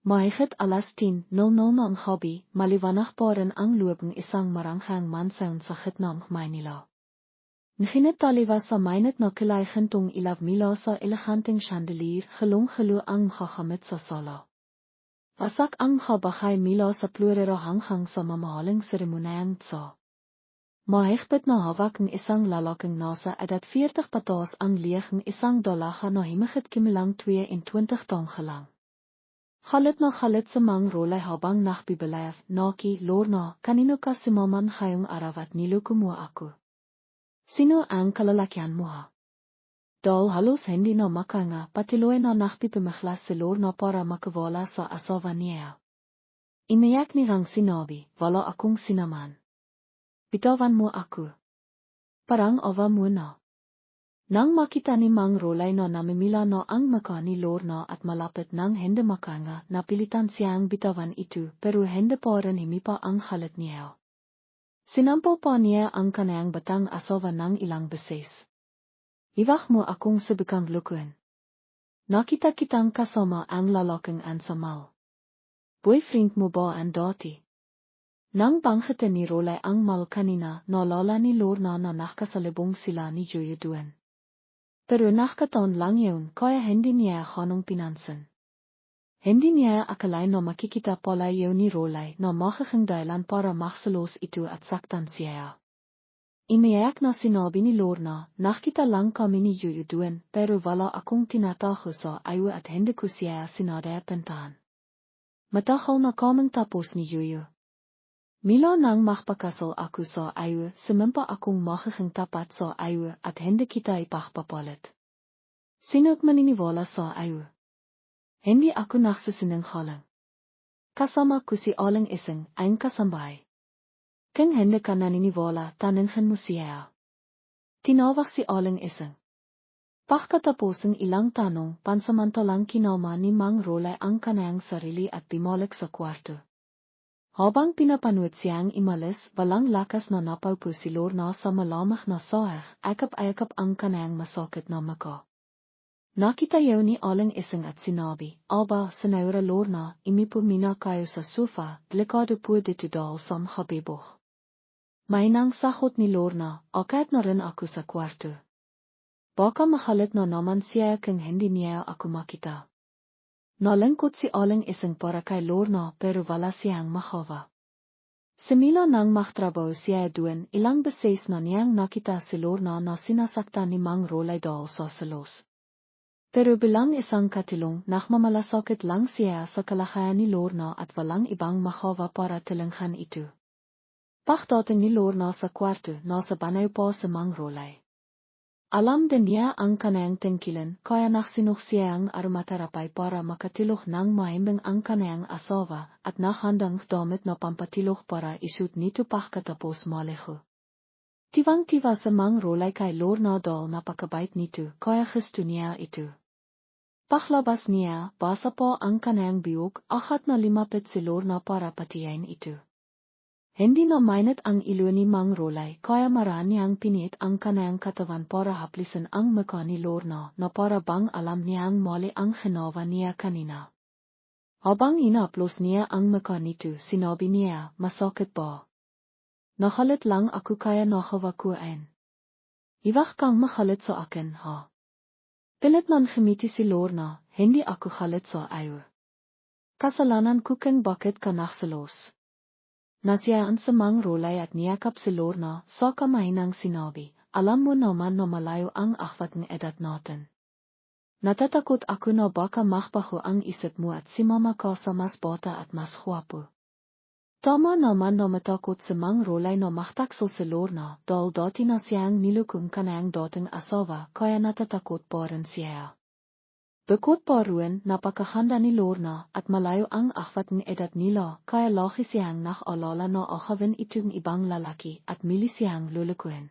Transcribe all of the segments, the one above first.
Maigit alas 10:00 na ang hobby, maliwanag paren ang lubong isang maranghang mansaon sa gitna ng Manila. Nginit taliwa sa mainit na kilaigentong ilaw mila sa eleganteng chandelier gelong-gelo ang gagamit sa sala. Wasak ang habagay mila sa plurero hanggang sa mamahaling seremoniyang tsa. Mahigpit na hawak ng isang lalaking nasa edad 40 pataas ang lieg ng isang dalaga na himigit kimilang 22 taong gelang. Galit na galit sa mang rolay habang nakbibalav, naki, Lorna, kanino ka si maman ngayong araw at niloko mo ako? Sino ang kalalakyan mo ha? Dahil halos hindi na makanga, patuloy na nakpipimahlas si Lorna para makawala sa asawa niya. Inayak niyang sinabi, wala akong sinaman. Bitawan mo ako. Parang awa mo na. Nang makita ni Mang Rolay na namimila na ang maka ni Lorna at malapit nang hindi makanga, napilitan siyang bitawan ito pero hindi pa rin himipa ang halit niya. Sinampaw pa niya ang kanayang batang asawa ng ilang beses. Iwag mo akong subikang lukuin. Nakita kitang kasama ang lalaking ansamal. Boyfriend mo ba ang dati? Nang banggitin ni Rolay ang mal kanina, naalala ni Lorna na nakasalubong sila ni Joyo doon. Pero nakataon lang yun kaya hindi niya ganong pinansin. Hindi niya akalain na makikita pala yun ni Rolay na magiging dahilan para maksalos ito at saktan siya. Imayak na sinabi ni Lorna, nakita lang kami ni Joyo doon pero wala akong tinatago sa ayaw at hindi ko siya sinadayapuntahan. Matagal na kaming tapos ni Joyo. Mila nang makpakasal ako sa ayaw, sumimpa akong magiging tapat sa ayaw at hindi kita ipagpapalit. Sino't maniniwala sa ayaw? Hindi ako nagsisinungaling. Kasama ko si Aling Ising, ang kasambahay. Kung hindi ka naniniwala, tanungin mo siya. Tinawag si Aling Ising. Pagkatapos ng ilang tanong, pansamantalang kinalma ni Mang Rolay ang kanayang sarili at bumalik sa kwarto. Habang pinapanood siyang imalis, walang lakas na napaupo si Lorna sa malamig na sahig, ayakap-ayakap ang kanayang masakit na mukha. Nakita yaw ni Aling Ising at sinabi, Aba, Senora Lorna, imipo mina kayo sa sofa, delikado po dito dahil sa habibok. Mainang sakot ni Lorna, akit na rin ako sa kwarto. Baka mahalit na naman siya kung hindi niya ako makita. Nalangkot si Aling Ising para kay Lorna pero wala siyang makawa. Simila nang magtrabaho siya doon, ilang beses na niyang nakita si Lorna na sinasaktan ni Mang Rolay dahil sa selos. Pero bilang isang katulong, nakmamalasakit lang siya sa kalagayan ni Lorna at walang ibang makawa para tulungan ito. Pagdating ni Lorna sa kwarto, nasa banay pa si Mang Rolay. Alam din niya ang kanayang tungkulin, kaya nagsinok siyang aromaterapy para makatulog ng mahimbing ang kanayang asawa at nakhandang damit na pampatulog para isut nito pagkatapos maligo. Tiwang-tiwa sa Mang Rolay kay Lorna dahil napakabait nito, kaya gusto niya ito. Paglabas niya, basa pa ang kanayang biyog, akat na limapit si Lorna para patiyain ito. Hindi na mainit ang ilo ni Mang Rolay, kaya maraan niyang pinit ang kanayang katawan para haplisan ang mukha ni Lorna na para bang alam niyang mali ang ginawa niya kanina. Habang inaplos niya ang mukha nito, sinabi niya, masakit ba? Nakalit lang ako kaya nakawakuin. Iwag kang makalit sa akin, ha? Pilit nan gemiti si Lorna, hindi ako galit sa ayaw. Kasalanan ko kung bakit ka nagsalos. Nasiyaan sa Mang Rolay at niyakap si Lorna, saka mahinang sinabi, alam mo naman na malayo ang akhwat ng edad natin. Natatakot ako na baka makbago ang isip mo at si mama ka sa mas bata at mas gwapo. Tama naman na matakot si Mang Rolay na maktaksel si Lorna dahil dati na siyang nilukong kanayang dating asawa kaya natatakot pa rin siya. Bukod pa roon, napakahanda ni Lorna at malayo ang akhwat ng edad nila kaya lagi siyang nakaalala na akawin itong ibang lalaki at mili siyang lulukuin.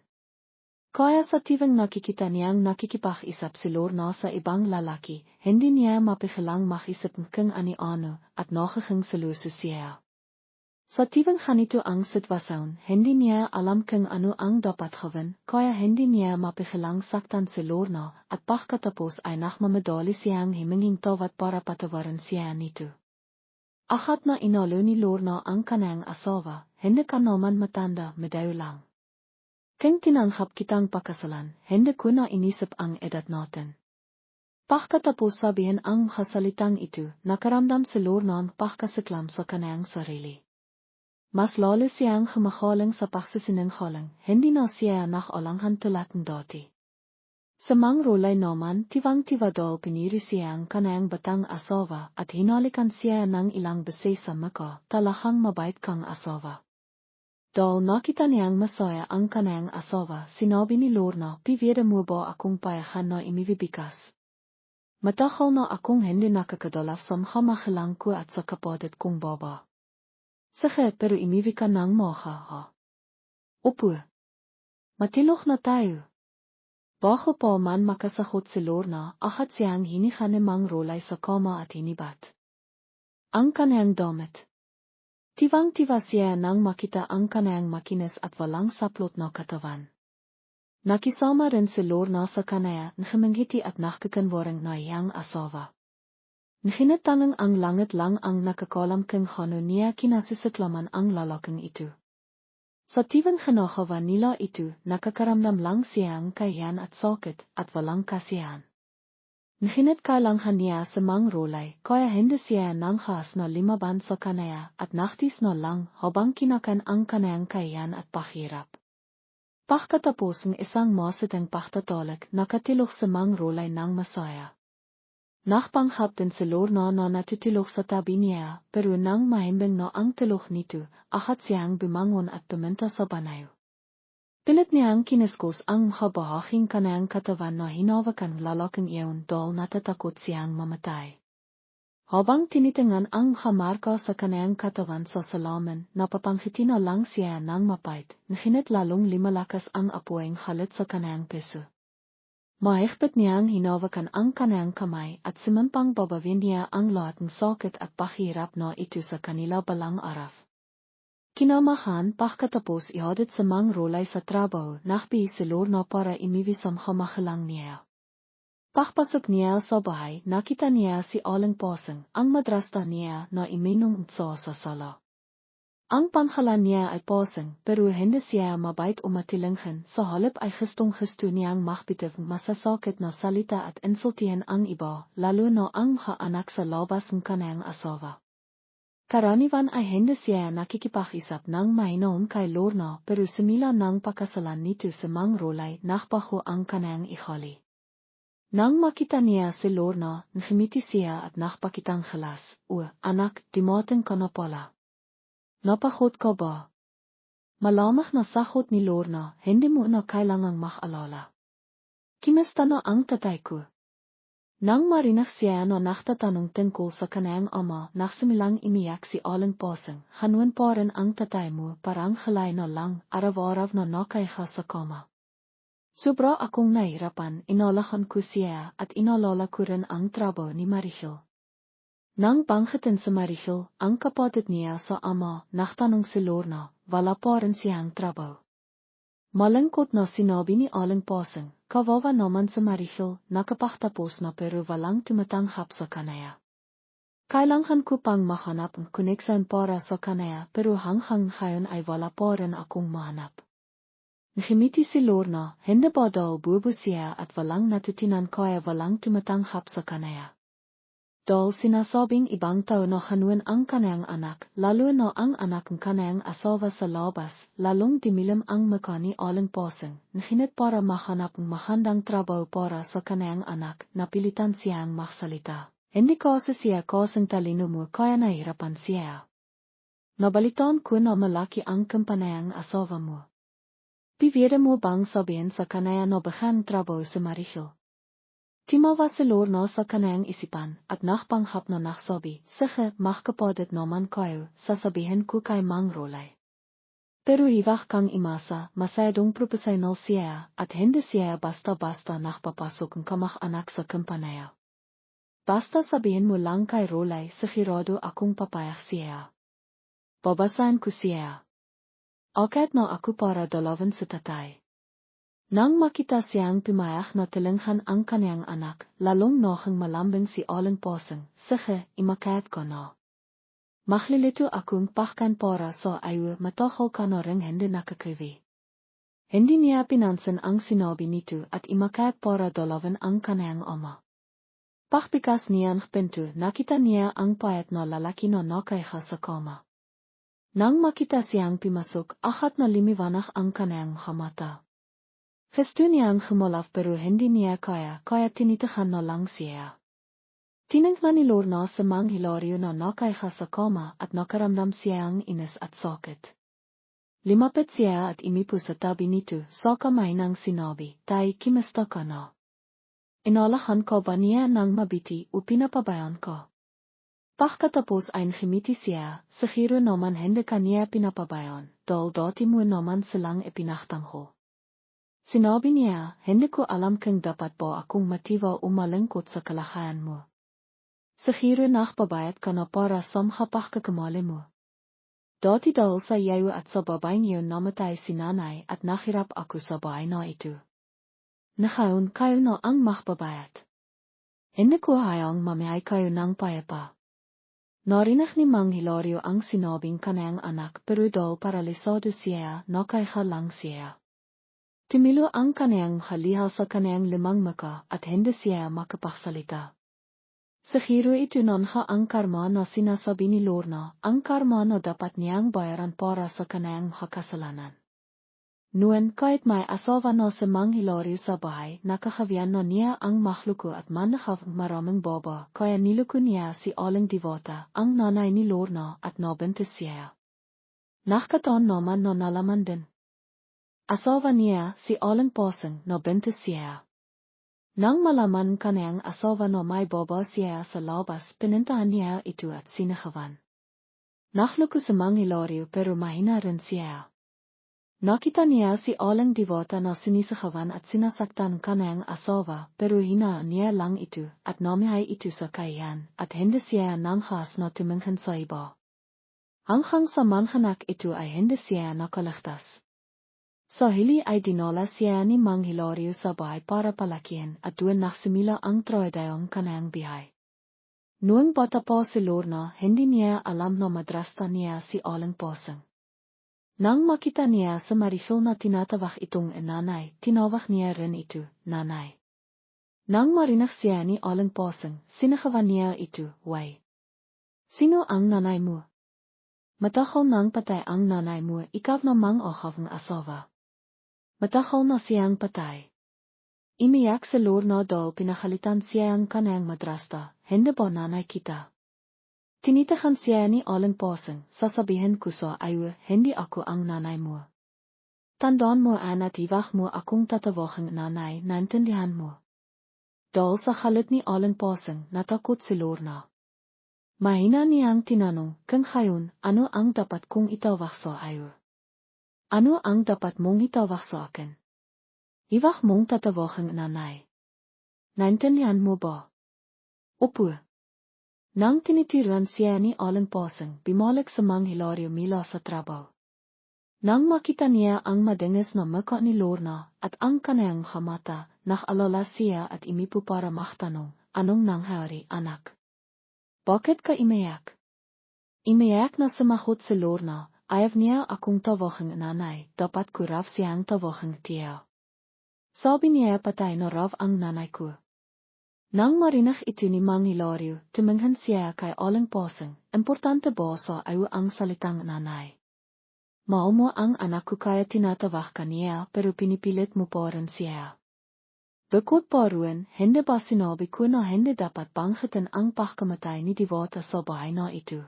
Kaya sa tivang nakikita niyang nakikipag-isap si Lorna sa ibang lalaki, hindi niya mapigilang mag-isip kung ani-ano at nagiging seloso siya. Sa tivang ganito ang sitwasyon, hindi niya alam kung ano ang dapat gawin, kaya hindi niya mapigilang saktan si Lorna at pagkatapos ay nakmamadali siyang himinging tawad para patawarin siya nito. Agat na inaloni lorna ang kanang asawa, hindi ka naman matanda medayo lang. Kung tinanghap kitang pakasalan, hindi ko na inisip ang edad natin. Pagkatapos sabihin ang kasalitang ito, nakaramdam si lorna ang pagkasiklam sa kanang sarili. Mas lalo siyang humakaling sa pagsisinunggaling, hindi na siya nakaulanghan tulad ng dati. Sa mga rolay naman, tivang-tivadol piniri siyang kanang batang asawa at hinalikan siya ng ilang beses sa mukha, talahang mabait kang asawa. Dahil nakita niyang masaya ang kanang asawa, sinabi ni Lorna, pivira mo ba akong payahan na imibibigas? Matagal na akong hindi nakakadalaf sa mamahalang ko at sa kapatid kong baba. Sige, pero imiwi ka ng mocha, ha? Opo. Matilok na tayo. Bago pa man makasahot si Lorna, ahat siyang hinihan mang rolay sa kama at hinibat. Ang kanang damit. Tivang-tiva siya nang makita ang kanang makinis at walang saplot na katawan. Nakisama rin si Lorna sa kanaya, nakamangiti at nakakanwarang na iyang asawa. Nakinatangang ang langit lang ang nakakalam kung hano niya kinasisiklaman ang lalaking ito. Sa tivang kinakawa nila ito, nakakaramdam lang siyang kahiyan at sakit at walang kasiyahan. Nakinit kailangan niya sa mga rolay, kaya hindi siya nanghas na limaban sa kanaya at naktis na lang habang kinakan ang kanayang kahiyan at pahirap. Pagkatapos ng isang masitang pagtatalik, nakatilok sa mga rolay ng masaya. Nakpanghap din si Lorna na natutulog sa tabi niya, pero nang mahimbing na ang tulog nito, ahat siyang bumangon at pumunta sa banayo. Pilit niyang kiniskos ang mahabahing kanang katawan na hinawakan lalaking iyon dahil natatakot siyang mamatay. Habang tinitingan ang hamarka sa kanang katawan sa salamin, napapanghitina lang siya ng mapait, nahinit lalong limalakas ang apoyng halit sa kanang peso. Mahigpit niyang hinawakan ang kanang kamay at simampang babawin niya ang lahat ng sakit at pahirap na ito sa kanila balang araw. Kinamahan pagkatapos ihatid sa mga rolay sa trabaho, nakbi si Lorna para imiwi sa mamahalang niya. Pagpasok niya sa bahay, nakita niya si Aling Pasang, ang madrasta niya na iminong sa sala. Ang pangalan niya ay Pasang, pero hindi siya mabait o matilinghan, sa halip ay gustong-gusto niyang makbitaw masasakit na salita at insultihan ang iba, lalo na ang mga anak sa labas ng kanang asawa. Karaniwan ay hindi siya nakikipag-isap ng mahinoon kay Lorna, pero simula ng pagkasalan nito sa mga rolay, nakbaho ang kanang ihali. Nang makita niya si Lorna, ngumiti siya at nakpakitang gelas, anak, dumating ka na pala. Napagod ka ba? Malamang na sagot ni Lorna, hindi mo na kailangang makalala. Kimasta na ang tatay ko? Nang marinig siya na naktatanong tungkol sa kanayang ama, nagsimilang imiyak si Aling Pasang, hanwan pa rin ang tatay mo, parang halay na lang, araw-araw na nakaiha sa kama. Sobra akong nahirapan, inalahan ko siya at inalala ko rin ang trabaho ni Marichel. Nang banggitin sa Marichel, ang kapatid niya sa ama, nagtanong si Lorna, wala pa rin siyang trabaho. Malangkot na sinabi ni Aling Pasang, kawawa naman sa Marichel, nakapagtapos na pero walang tumatanghap sa kanaya. Kailangan ko pang mahanap ang koneksyon para sa kanaya pero hanggang ngayon ay wala pa rin akong mahanap. Ngumiti si Lorna, hindi ba dahil bubo siya at walang natutinan kaya walang tumatanghap sa kanaya. Dahil sinasabing ibang tao na hanwan ang kanayang anak, lalo na ang anak ng kanayang asawa sa labas, lalong dimilim ang mukha ni Aling Pasang, nahinit para mahanap ng mahandang trabaho para sa kanayang anak, napilitan siyang magsalita. Hindi kasi siya kasing talino mo kaya nahirapan siya. Nabalitaan ko na malaki ang kampanayang asawa mo. Pivira mo bang sabihin sa kanaya na bahan trabaho sa Marichel? Timawa si Lorna sa kanayang isipan at nakpanghap na naksabi, sige, makapatid naman kayo, sasabihin ko kay Mang Rolay. Pero iwak kang imasa, masyadong profesional siya at hindi siya basta-basta nakpapasok ng kamag-anak sa kampanaya. Basta sabihin mo lang kay Rolay, sigurado akong papayag siya. Babasahin ko siya. Agad na ako para dalawan sa tatay. Nang makita siyang pumayag na tilinghan ang kaniyang anak, lalong nohang malambing si Aling Pasang, sige, imakayat ko na. Maglilitu akong pahkan para sa ayu matahol ka na ring hindi nakakawi. Hindi niya pinansin ang sinabi nito at imakayat para dalawan ang kanayang ama. Pagpikas niyang pinto, nakita niya ang payat na lalaki na nakaiha sa kama. Nang makita siyang pimasok, akat na limiwanag ang kanayang mata. Gusto niyang humolaf pero hindi niya kaya tinitahan na lang siya. Tinang na ni Lorna sa Mang Hilario na nakaiha sa kama at nakaramdam siyang inis at sakit. Limapit siya at imipo sa tabi nito, sa kamay ng sinabi, "Tay, kimasta ka na? Inalahan ka ba niya ng mabiti o pinapabayan ka?" Pagkatapos ay ngumiti siya, siguro naman hindi ka niya pinapabayan, dahil dati mo naman silang ipinagtanggol. Sinabi niya, "Hindi ko alam kung dapat ba akong matiwa o malungkot sa kalagayan mo. Siguro nagpabayad ka na para sa kapagkakamali mo. Dati dahil sa iyo at sa babaeng iyon namatay si nanay at nahirap ako sa bahay na ito. Ngayon kayo na ang magbabayad. Hindi ko hayang mamiyay kayo ng payapa." Narinig ni Mang Hilario ang sinabing kanayang anak pero dahil paralisado siya, nakaiha lang siya. Tumilo ang kanayang halihal sa kanayang limang maka at hindi siya makapagsalita. Siguro ito nanha ang karma na sinasabi ni Lorna, ang karma na dapat niyang bayaran para sa kanayang kasalanan. Noon kahit may asawa na sa Mang Hilario sa bahay, nakakawian na niya ang makhluko at manakaf maraming baba, kaya niluko niya si Aling Diwata, ang nanay ni Lorna at nabuntis siya. Nakataon naman na nalaman din. Asawa niya si Aling Pasang nabuntis siya. Nang malaman kanayang asawa na may baba siya sa labas, pinintahan niya ito at sinakawan. Nakhluko sa Mang Hilario pero mahina rin siya. Nakita niya si Aling Diwata na sinisakawan at sinasaktan kanayang asawa pero hinaan niya lang ito at namihay ito sa kahiyan at hindi siya nanghas na tumingin sa iba. Hanggang sa manhanak ito ay hindi siya nakaligtas. Sa hili ay dinala siya ni Mang Hilario sa bahay para palakihin at doon nagsimula ang traidayang kanayang bihay. Noong bata pa si Lorna, hindi niya alam na madrasta niya si Aling Pasang. Nang makita niya sa Marifil na tinatawag itong nanay, tinawag niya rin ito, nanay. Nang marinig siya ni Aling Pasang, sinakawan niya ito, "Way. Sino ang nanay mo? Matagal nang patay ang nanay mo, ikaw namang ang asawa. Matagal na siyang patay." Imiyak si Lorna dahil pinakalitan siya ang kanayang madrasta, "Hindi ba nanay kita?" Tinitahan siya ni Aling Pasang, "Sasabihin ko sa iyo, hindi ako ang nanay mo. Tandaan mo at iwag mo akong tatawagin nanay, naintindihan mo?" Dahil sa halit ni Aling Pasang, natakot si Lorna. Mahina niyang tinanong, "Kung ngayon, ano ang dapat kong itawag sa iyo? Ano ang dapat mong itawag sa akin? Iwag mong tatawagin nanay. Naintindihan mo ba?" "Opo." Nang tinitiruan siya ni Aling Pasang, bumalik sa Mang Hilario mula sa trabaho. Nang makita niya ang madingis na mukha ni Lorna at ang kanayang mata, nakalala siya at imipo para magtanong, "Anong nangyari, anak? Bakit ka imayak?" Imayak na sumagot si Lorna, "Ayaw niya akong tawagin nanay, dapat ko raw siyang tawagin tiya. Sabi niya patay na raw ang nanay ko." Nang marinig ito ni Mang Hilario, tumingin siya kay Aling Pasang, "Importante ba sa iyo ang salitang nanay? Mahal mo ang anak ko kaya tinatawag ka niya pero pinipilit mo pa rin siya. Bukod pa roon, hindi ba sinabi ko na hindi dapat banggitin ang pagkamatay ni Diwata sa bahay na ito?"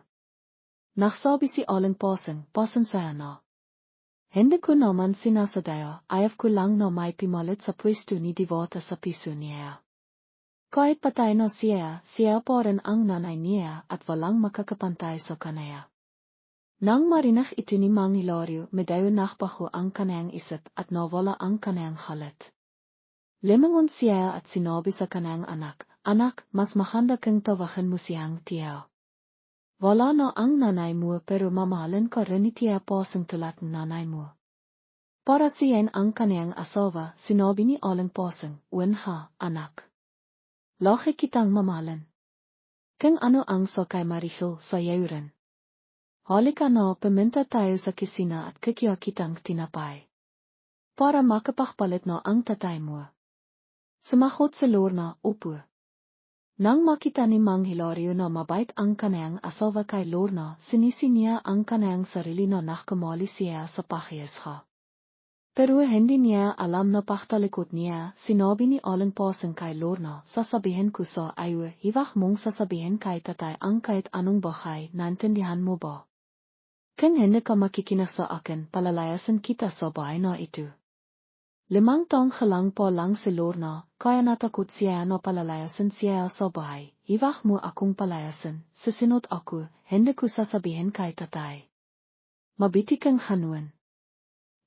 Nagsabi si Aling Pasang, "Pasensya na. Hindi ko naman sinasadya, ayaw ko lang na may pimalit sa pwesto ni Diwata sa piso niya. Kahit patay na siya pa rin ang nanay niya at walang makakapantay sa kanaya." Nang marinig ito ni Mang Hilario, medayo nakbaho ang kanayang isip at nawala ang kanayang halit. Limangon siya at sinabi sa kanayang anak, "Anak, mas maganda kang tawagin mo siyang tiya. Wala na ang nanay mo pero mamahalin ka rin ni Tiya Pasang tulad ng nanay mo." Para siyan ang kanayang asawa, sinabi ni Aling Pasang, "Unha, anak. Laki kitang mamahalin. Kung ano ang sa kay Marifil sa iyo rin." Halika na peminta tayo sa kisina at kikyo kitang tinapay. Para makapagpalit na ang tatay mo. Sumagot si Lorna, upo. Nang makita ni Mang Hilario na mabait ang kanayang asawa kay Lorna, sinisi niya ang kanayang sarili na nakamali siya sa pakiesha. Pero hindi niya alam na paktalikod niya, sinabi ni Aling Pasang kay Lorna, sasabihin ko sa iyo, hiwag mong sasabihin kay tatay ang kahit anong bagay, naintindihan mo ba? Kung hindi ka makikinig sa akin, palalayasin kita sa bahay na ito. 5 taong gelang pa lang si Lorna, kaya natakot siya na palalayasin siya sa bahay. Hiwag mo akong palayasin, susunod ako, hindi ko sasabihin kay tatay. Mabiti kang hanuan.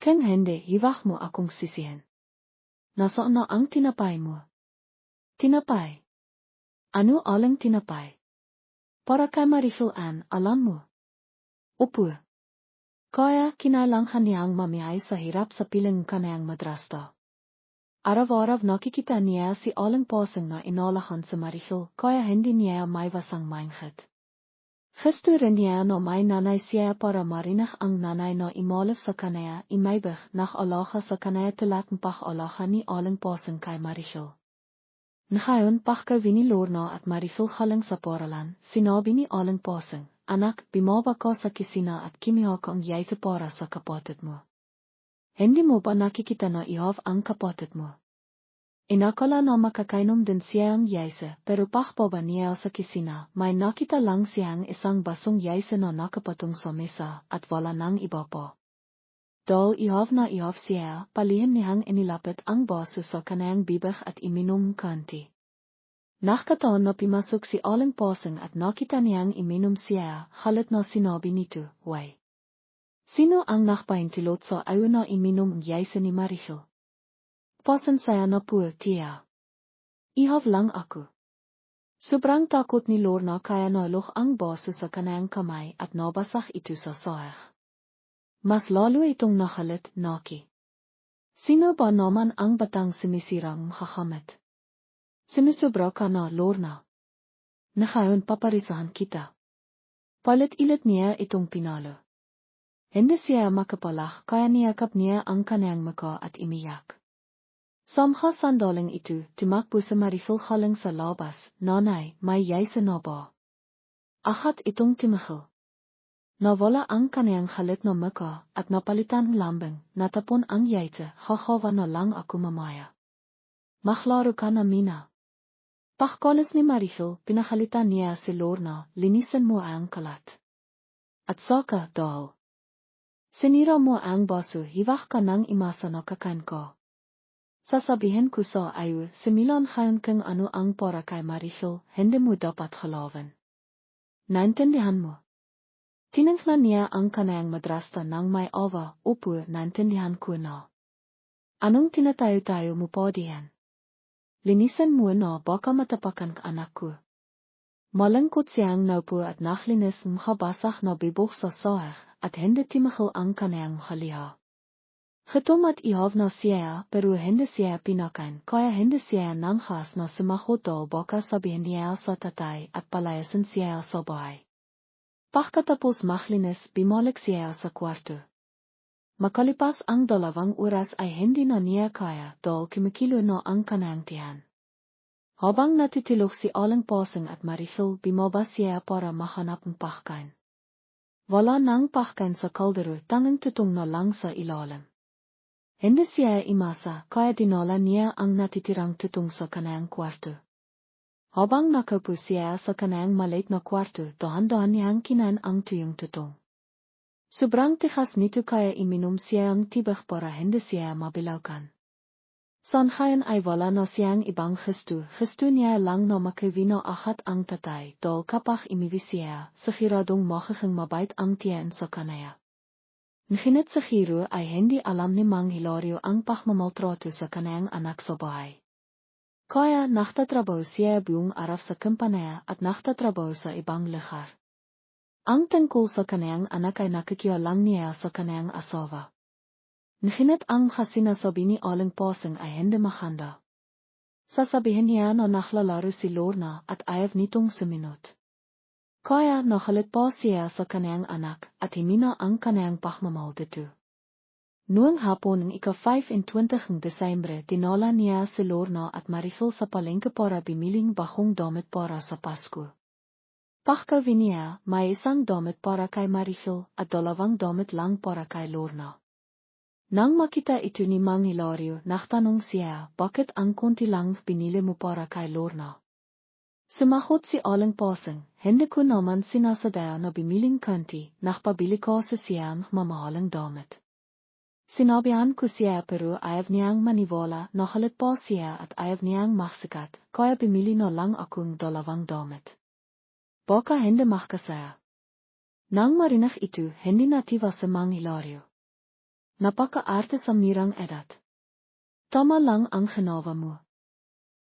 Kung hindi, hiwag mo akong sisihin. Nasaan na ang tinapay mo? Tinapay? Ano alang tinapay? Para kay Marifil-an, alam mo? Upo. Kaya kinailangan niyang mamiyay sa hirap sa piling kanayang madrasta. Araw-araw nakikita niya si Aling Pasang na inalahan sa Marifil, kaya hindi niya maiwasang maingat. Gusto rin niya na may nanay siya para marinig ang nanay na imalaf sa kanaya, imaybig, nak-alaga sa kanaya tulating pag-alaga ni Aling Pasang kay Marifil. Ngayon pagkawin ni Lorna at Marifil galing sa paralan, sinabi ni Aling Pasang, anak, bumaba ka sa kisina at kimiha ka ang yaite para sa kapatid mo. Hindi mo ba nakikita na ihaw ang kapatid mo? Inakala na makakainom din siya ang yaise, pero pakbaba niya sa kisina, may nakita lang siyang isang basong yaise na nakapatong sa mesa, at wala nang iba pa. Dahil ihaw na ihaw siya, palihim niyang inilapit ang baso sa kanayang bibig at iminom kanti. Nakataon na pimasok si Aling Pasang at nakita niyang iminom siya, halit na sinabi nito, way. Sino ang nakpaintilot sa ayaw na iminom ang yaise ni Marifil? Pasan saya na po, tiya. Ihaw lang ako. Sobrang takot ni Lorna kaya nalok ang baso sa kanayang kamay at nabasag ito sa sahig. Mas lalo itong nakalit, naki. Sino ba naman ang batang sumisirang makakamit? Sumusobra ka na, Lorna. Ngayon paparisahan kita. Palit-ilit niya itong pinalo. Hindi siya makapalak kaya niyakap niya ang kanayang mukha at imiyak. Samha sandaling itu, tumakbo sa Marifil galing sa labas, nanay, may yaise na ba? Ahat itong timahal. Nawala ang kanayang halit na mukha at napalitan lambing, natapon ang yaite, hahawa na lang ako mamaya. Maklaro ka na mina. Pagkalis ni Marifil, pinakalitan niya si Lorna, linisan mo ang kalat. At saka, dal. Sinira mo ang baso, hiwag ka nang imasa na kakain ka. Sasabihin ko sa iyo, similan ngayon kung ano ang para kay Marifil, hindi mo dapat halawan. Naintindihan mo? Tinangnan niya ang kanayang madrasta ng may awa, upo, naintindihan ko na. Anong tinatayo-tayo mo pa diyan? Linisan mo na baka matapakan ka anak ko. Malangkot siyang naupo at naklinis makabasak na bibok sa sahig, at hindi timahal ang kanayang haliha. Getom at ihaw na siya, pero hindi siya pinakain, kaya hindi siya nanghas na sumahotal baka sabihin niya sa tatay at palayasin siya sa bahay. Pagkatapos maklinis, bumalik siya sa kwarto. Makalipas ang 2 oras ay hindi na niya kaya dahil kumikilo na ang kanayang tiyan. Habang natutulog si Aling Pasang at Marifil, bumaba siya para mahanap ng pagkain. Wala nang pagkain sa kaldero, tanging tutong na lang sa ilalim. Hindi siya imasa, kaya dinala niya ang natitirang tutong sa kanayang kwarto. Habang nakaupo siya sa kanayang maliit na kwarto, dahan-dahan niyang kinain ang tuyong tutong. Sobrang tigas nito kaya iminom siya ang tibig para hindi siya mabilaukan. Sanhayan ay wala na siyang ibang gusto niya lang na makawin na ahat ang tatay, dahil kapag imiwi siya, siguradong magiging mabait ang tiyan sa kanaya. Ngunit sa Hiro ay hindi alam ni Mang Hilario ang pagmamaltrato sa kanayang anak sa bahay. Kaya naktatrabaho siya buong araw sa kampanaya at naktatrabaho sa ibang lugar. Ang tungkol sa kanayang anak ay nakikialam niya sa kanayang asawa. Ngunit ang sinasabi ni Aling Pasang ay hindi maganda. Sasabihin niya na naklalaro si Lorna at ayaw nitong sumunod. Kaya nogalit pa siya sa kanyang anak at himina ang kanyang pagmamahal dito. Noong hapon ng ika-25 Desembre tinala niya si Lorna at Maricel sa palengke para bimiling bagong damit para sa Pasko. Pagkawin niya, may isang damit para kay Maricel at 2 damit lang para kay Lorna. Nang makita ito ni Mang Hilario, nagtanong siya, bakit ang konti lang pinili mo para kay Lorna? Sumagot si Aling Pasang, hindi ko naman sinasadya na bimiling kanti, nakpabili ko sa siyang mamahaling damit. Sinabihan ko siya pero ayaw niyang maniwala, nagalit pa siya at ayaw niyang maksikat, kaya bimili na lang akong 2 damit. Baka hindi makasaya. Nang marinig ito, hindi natiwa si Mang Hilario. Napaka-arte sa mirang edad. Tama lang ang ginawa mo.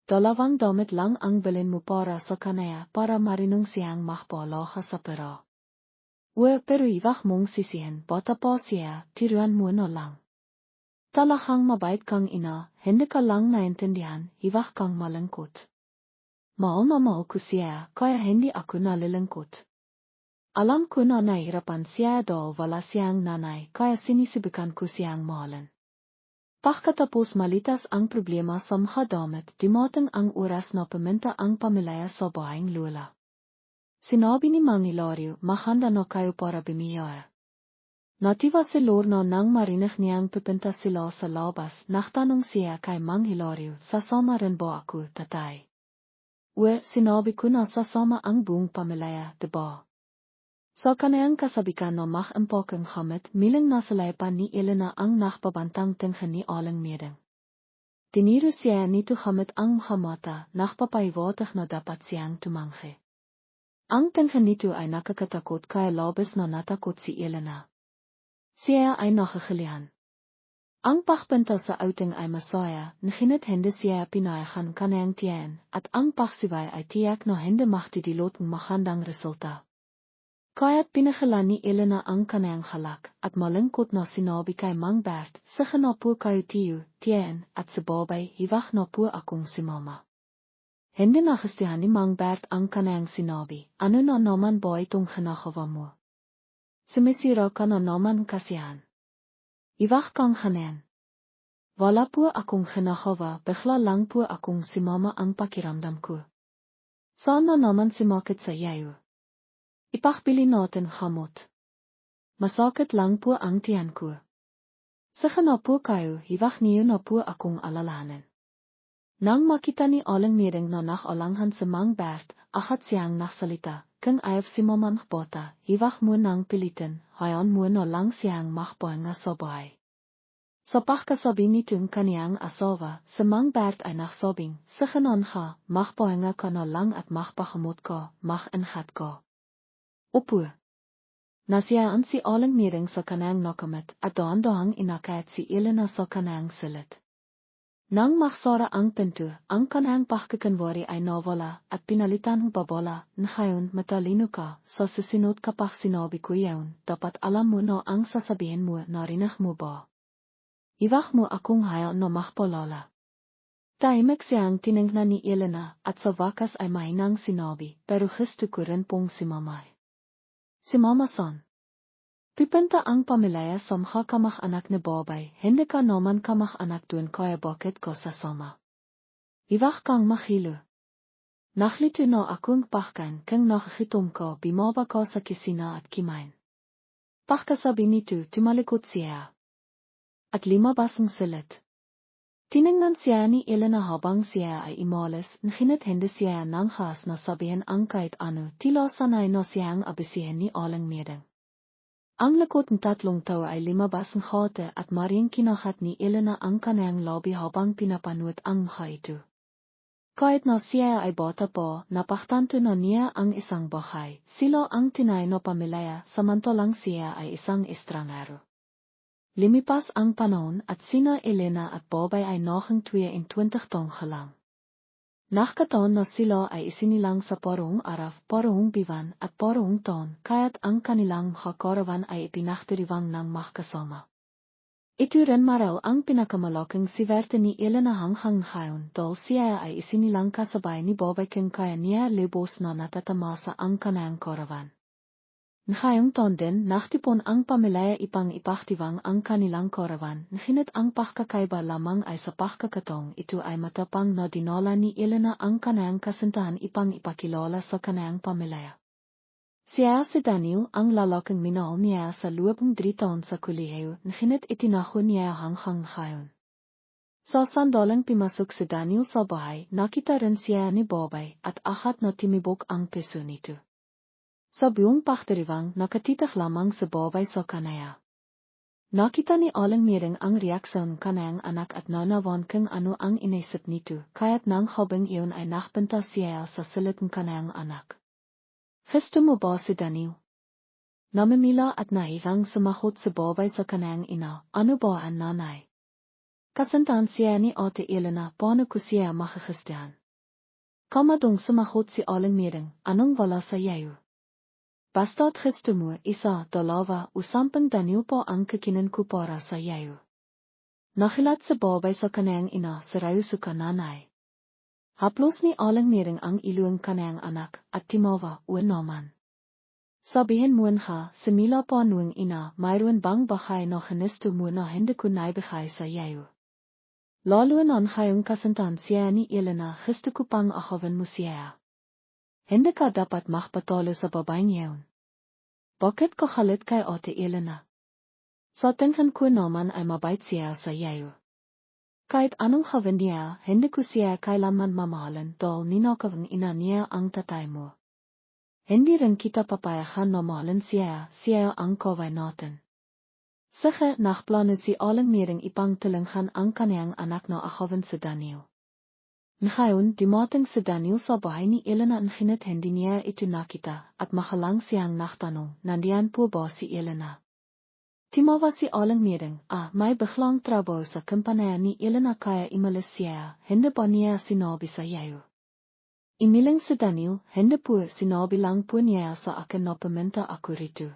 2 damit lang ang bilin mo para sa kanaya para marinong siyang makapalaga sa pera. Pero iwag mong sisihin, bata pa siya, tiruan mo na lang. Talagang mabait kang ina, hindi ka lang naintindihan, iwag kang malungkot. Mahal na mahal ko siya, kaya hindi ako nalilungkot. Alam ko na nahihirapan siya dahil wala siyang nanay, kaya sinisibukan ko siyang mahalin. Pagkatapos malitas ang problema sa mga damit, dumating ang oras na pumunta ang pamilya sa bahayang lola. Sinabi ni Mang Hilario, mahanda na kayo para bumiyaya. Natiwa si Lorna nang marinig niyang pupunta sila sa labas, nagtanong siya kay Mang Hilario, sasama rin ba ako, tatay? Sinabi ko na sasama ang buong pamilya, diba? Sa kanayang kasabikan na mag-impakang gamit, miling nasalaypan ni Elena ang nakpabantang tingin ni Aling Meding. Tiniro siya nito gamit ang mga mata, nakpapaiwatig na dapat siyang tumanggi. Ang tingin nito ay nakakatakot kaya labis na natakot si Elena. Siya ay nakagilihan. Ang pagpunta sa outing ay masaya, ngunit hindi siya pinayagan kanayang tiyan, at ang pagsiway ay tiyak na hindi magdudulot ng magandang resulta. Kaya't pinakala ni Elena ang kanayang halak, at malungkot na sinabi kay Mang Bert, sige na po kayo tiyan, at si babay, hiwag na po akong si mama. Hindi nagustuhan ni Mang Bert ang kanayang sinabi, ano na naman ba itong ginagawa mo? Sumisira ka na naman kasihan. Hiwag kang ganan. Wala po akong ginagawa, bigla lang po akong si mama ang pakiramdam ko. Sana naman sumakit sa iyo. Ipakbili natin gamot. Masakit lang po ang tiyan ko. Sige na po kayo, hiwag niyo na po akong alalahanin. Nang makita ni Aling Meding na nakalangan si Mang Bert, agad siyang nagsalita, kung ayaw si mama ng bata, hiwag mo nang pilitin, hayaan mo na lang siyang makpahinga sa bahay. Sa pagkasabi nitong kaniyang asawa, si Mang Bert ay nagsabing, sige na nga, makpahinga ka na lang at makpagamot ka, mag-ingat ka. Opo. Nasiyaan si Aling Meding sa kanang nakamit at dahan-dahang inakayat si Elena sa kanang silid. Nang magsara ang pinto, ang kanang pagkakanwari ay nawala at pinalitan ng babala, ngayon matalino ka, sa susunod kapag sinabi ko yawn, dapat alam mo na ang sasabihin mo, narinig mo ba? Iwag mo akong hayaan na makpalala. Tahimik siyang tiningnan ni Elena at sa wakas ay mahinang sinabi, pero gusto ko rin pong si mamay. Si Mama San. Pipenta ang pamilya sa mga kamag-anak ni babay, hindi ka naman kamag-anak doon kaya bakit ka sasama. Iwag kang mahilo. Naglito na akong pakkan kung nakakitom ka bimaba ka sa kisina at kimain. Pagkasabi nito tumalikot siya. At limabas ang silid. Tiningnan siya ni Elena habang siya ay imalis, ngunit hindi siya nanghas na sabihin ang kahit ano, tila sanay na siyang abisihin ni Aling Meding. Ang likod ng 3 tao ay limabas ng hate at maring kinakat ni Elena ang kanayang labi habang pinapanood ang mukha ito. Kahit na siya ay bata pa, napaktanto na niya ang isang bahay, sila ang tinay na pamilya samantalang siya ay isang estrangero. Limipas ang panahon at sina Elena at babay ay naging 22 taong lang. Nakataon na sila ay isinilang sa parong araw, parong biwan at parong taon, kaya't ang kanilang mga karawan ay ipinaktiriwang ng magkasama. Itu rin marau ang pinakamalaking siwerte ni Elena hanggang ngayon dahil siya ay isinilang kasabay ni Bobby kung kaya niya lubos na natatamasa ang kanyang karawan. Ngayong taon din, naktipon ang pamilya ipang ipaktiwang ang kanilang karawan, ngunit ang pagkakaiba lamang ay sa pagkakataong ito ay matapang na dinala ni Elena ang kanyang kasintahan ipang ipakilala sa kanyang pamilya. Siya si Daniel ang lalaking minahal niya sa loob ng 3 taon sa kolehiyo, ngunit itinako niya hanggang ngayon. Sa sandaling pimasok si Daniel sa bahay, nakita rin siya ni Bobby at agad na timibok ang puso nito. Sa buong pagdiriwang, nakatitak lamang si Bobby sa kanaya. Nakita ni Aling Miring ang reaksyon kanyang anak at nanawan kung ano ang inisip nito, kaya't nang habang iyon ay nakpunta siya sa silid ng kanyang anak. Gusto mo ba si Daniel? Namimila at nahiwang sumagot si Bobby sa kanyang ina, ano ba ang nanay? Kasintahan siya ni Ate Elena, paano ko siya makagustuhan? Kamadong sumagot si Aling Miring, anong wala sa iyo? Basta't gusto mo, isa, dalawa, usampang Daniel po ang kikinin ko para sa iyo. Nakilat si Bobby sa kanyang ina, seryoso ka nanay. Haplos ni Aling Miring ang iluang kanyang anak, at timawa, o naman. Sabihin mo nga, simila pa nuang ina, mayroon bang bakay na ginusto mo na hindi ko naibigay sa iyo. Lalo na ngayong kasintahan siya ni Elena, gusto ko pang akawin mo siya. Hindi ka dapat makpatalo sa babaeng yun. Bakit ka galit kay Ate Elena? Sa tingin ko naman ay mabait siya sa iyo. Kahit anong gawin niya, hindi ko siya kailanman mamahalan dahil ninakaw ng ina niya ang tatay mo. Hindi rin kita papayagan na mahalan siya ang kaway natin. Sige, nakplano si Aling Miring ipang tulungan ang kanyang anak na akawin si Daniel. Ngayon, dumating si Daniel sa bahay ni Elena ngunit hindi niya ito nakita at makalang siyang nagtanong, nandiyan po ba si Elena? Timawa si Aling Miring, may biglang trabaho sa kumpanya ni Elena kaya imalis siya, hindi ba niya sinabi sa iyo? Imiling si Daniel, hindi po sinabi lang po niya sa akin na pumunta ako rito.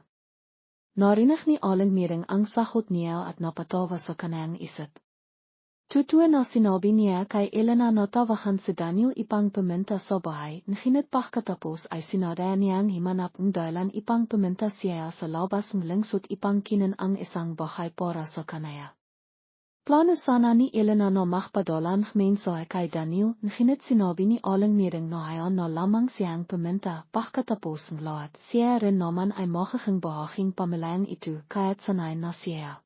Narinig ni Aling Miring ang sagot niya at napatawa sa kanyang isip. Totoo na sinabi niya kay Elena na tawagan si Daniel ipang pumunta sa bahay, ngunit pagkatapos ay sinadya niyang himanap ang dahilan ipang pumunta siya sa labas ng lungsod ipang kinin ang isang bahay para sa kanaya. Plano sana ni Elena na makpadalan ng mensahe kay Daniel, ngunit sinabi ni Aling Miring na hayan na lamang siyang pumunta pagkatapos ng lahat. Siya rin naman ay magiging bahaging pamilyang ito kaya't sanay na siya.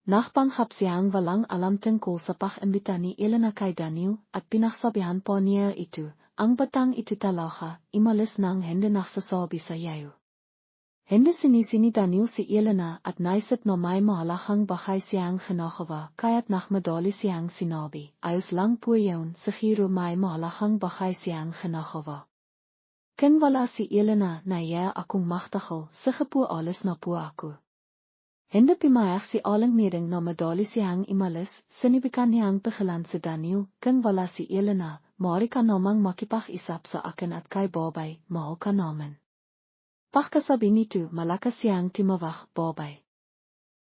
Nakpanghap siyang walang alam tungkol sa pag-imbita ni Elena kay Daniel at pinagsabihan pa niya ito, ang batang ito talaga, imalis nang hindi nagsasabi sa iyo. Hindi sinisi ni Daniel si Elena at naisip na may mahalagang bagay siyang ginagawa kaya't nagmadali siyang sinabi, ayos lang po yun, siguro may mahalagang bagay siyang ginagawa. Kung wala si Elena na iya akong magtagal, sige po alis na po ako. Hindi pimayag si Aling Miring na madali siyang imalis, sinibikan niyang pigilan si Daniel, kung wala si Elena, maaari ka namang makipag-isap sa akin at kay Bobby, mahal ka naman. Pagkasabi nito, malakas siyang timawag, Bobby.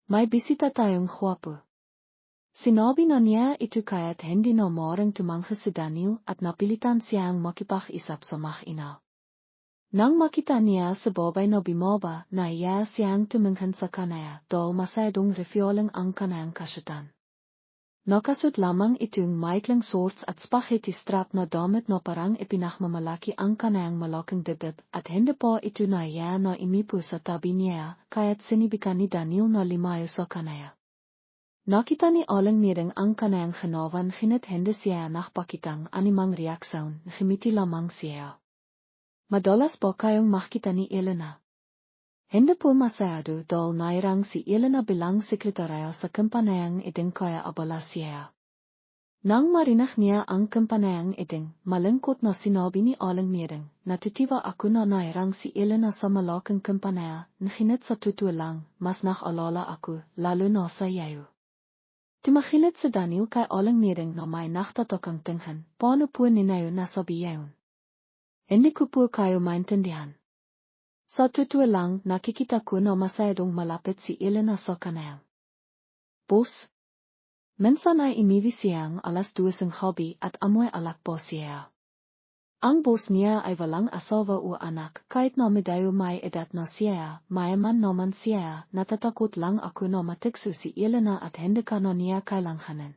May bisita tayong gwapo. Sinabi na niya ito kaya't hindi na maaaring tumanggi si Daniel at napilitan siyang makipag-isap sa mag-ina. Nang makita niya si Bobby na bumaba, naiya siyang tumingin sa kanaya dahil masyadong refioling ang kanayang kasutan. Nakasut lamang itong maikling shorts at spaghetti strap na damit na parang ipinakmamalaki ang kanayang malaking dibdib at hindi pa ito naiya na imipo sa tabi niya kaya't sinibikan ni Daniel na limayo sa kanaya. Nakita ni Aling Miring ang kanayang ginawan ngunit hindi siya nakpakitang anumang reaksyon, ngumiti lamang siya. Madalas po kayong makita ni Elena. Hindi po masyado dahil nairang si Elena bilang sekretarya sa kumpanayang iding kaya abala siya. Nang marinig niya ang kumpanayang iding, malungkot na sinabi ni Aling Miring, natitiwa ako na nairang si Elena sa malaking kumpanaya, ngunit sa totoo lang, mas nakalala ako, lalo na sa iyo. Tumakilit si Daniel kay Aling Miring na may nagtatakang tingin, paano po ninayo nasabi yayon? Hindi ko po kayo maintindihan. Sa totoo lang, nakikita ko na masyadong malapit si Elena sa kanayang. bos. Minsan ay imiwi siyang alas 2 ng gabi at amoy alak po siya. Ang bos niya ay walang asawa o anak, kahit na medayo may edad na siya, mayaman naman siya, natatakot lang ako na matikso si Elena at hindi ka na niya kailanganin.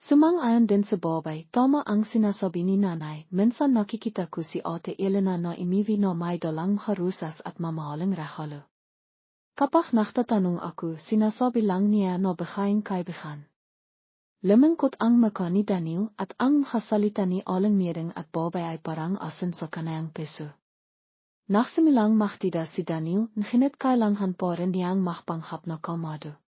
Sumang-ayon din sa babay, tama ang sinasabi ni nanay, minsan nakikita ko si ate Elena na imiwi na may dalang harusas at mamahaling regalo. Kapag nagtatanong ako, sinasabi lang niya na bigayang kaibigan. Lumangkot ang mukha ni Daniel at ang kasalita ni Aling Mereng at babay ay parang asin sa kanayang peso. Nagsimilang maktida si Daniel, ngunit kailangan pa rin niyang makpanghap na kalmado.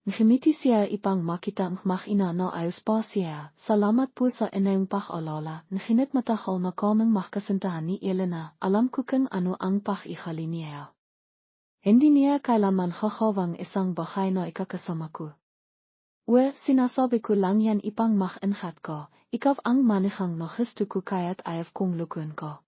Ngumiti siya ipang makita ang makina na ayos pa siya, salamat po sa inyong pag-alala, ngunit matagal na kaming makasintahan ni Elena, alam ko kung ano ang pag-ihali niya. Hindi niya kailanman kakawang isang bahay na ikakasama ko. Sinasabi ko lang yan ipang makingat ko, ikaw ang manihang na gusto ko kaya't ayaw kong lukun ko.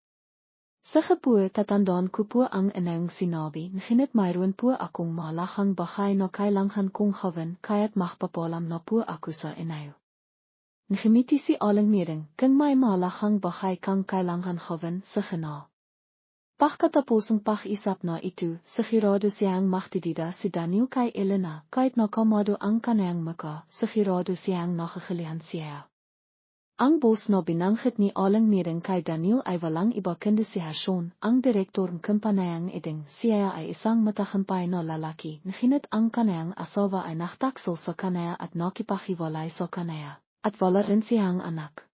Sige po tatandaan ko po ang inyong sinabi, ngunit mayroon po akong malakang bahay na kailangan kong gawin kaya't magpapalam na po ako sa inyo. Ngumiti si Aling Mereng, kung may malakang bahay kang kailangan gawin, sige na. Pagkatapos ng pag-isap na ito, sigurado siyang maktidida si Daniel kay Elena, kahit na kalmado ang kanayang mukha, sigurado siyang nakakalihan siya. Ang boss na binanggit ni Aling Mereng kay Daniel ay walang iba kundi si Hason, ang direktor ng kumpaniyang eding. Siya ay isang matagumpay na lalaki, ngunit ang kanayang asawa ay nagtaksel sa kanaya at nakipaghiwalay sa kanaya, at wala rin siyang anak.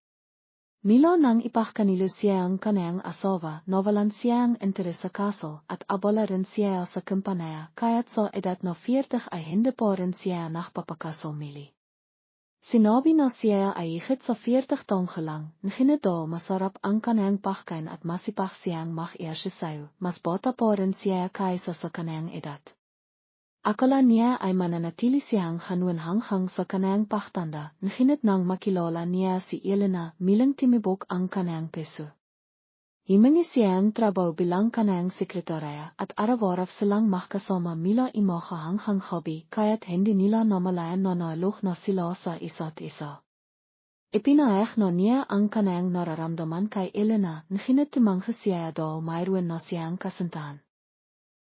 Milo nang ipagkanilo siya ang kanayang asawa, nawalan siya ang interes sa kaso at abala rin siya sa kumpanaya, kaya't sa edad na 40 ay hindi pa rin siya nakapapakasal mili. Sinabi na siya ay higit sa 40 taong lang, ngunit daw masarap ang kanayang pagkain at masipag siyang mag-exercise, mas bata pa rin siya kaysa sa kanayang edad. Akala niya ay mananatili siyang hanghang sa kanayang pagtanda, ngunit nang makilala niya si Elena, milang timibok ang kanayang peso. Himingi siyang trabaho bilang kanayang sekretarya at araw-araw silang magkasama mila hanghang gabi, kaya't hindi nila namalayan na nalok na sila sa isa't isa. Ipinahayag na niya ang kanayang nararamdaman kay Elena, ngunit tumanggi siya daw mayroon na siyang kasintahan.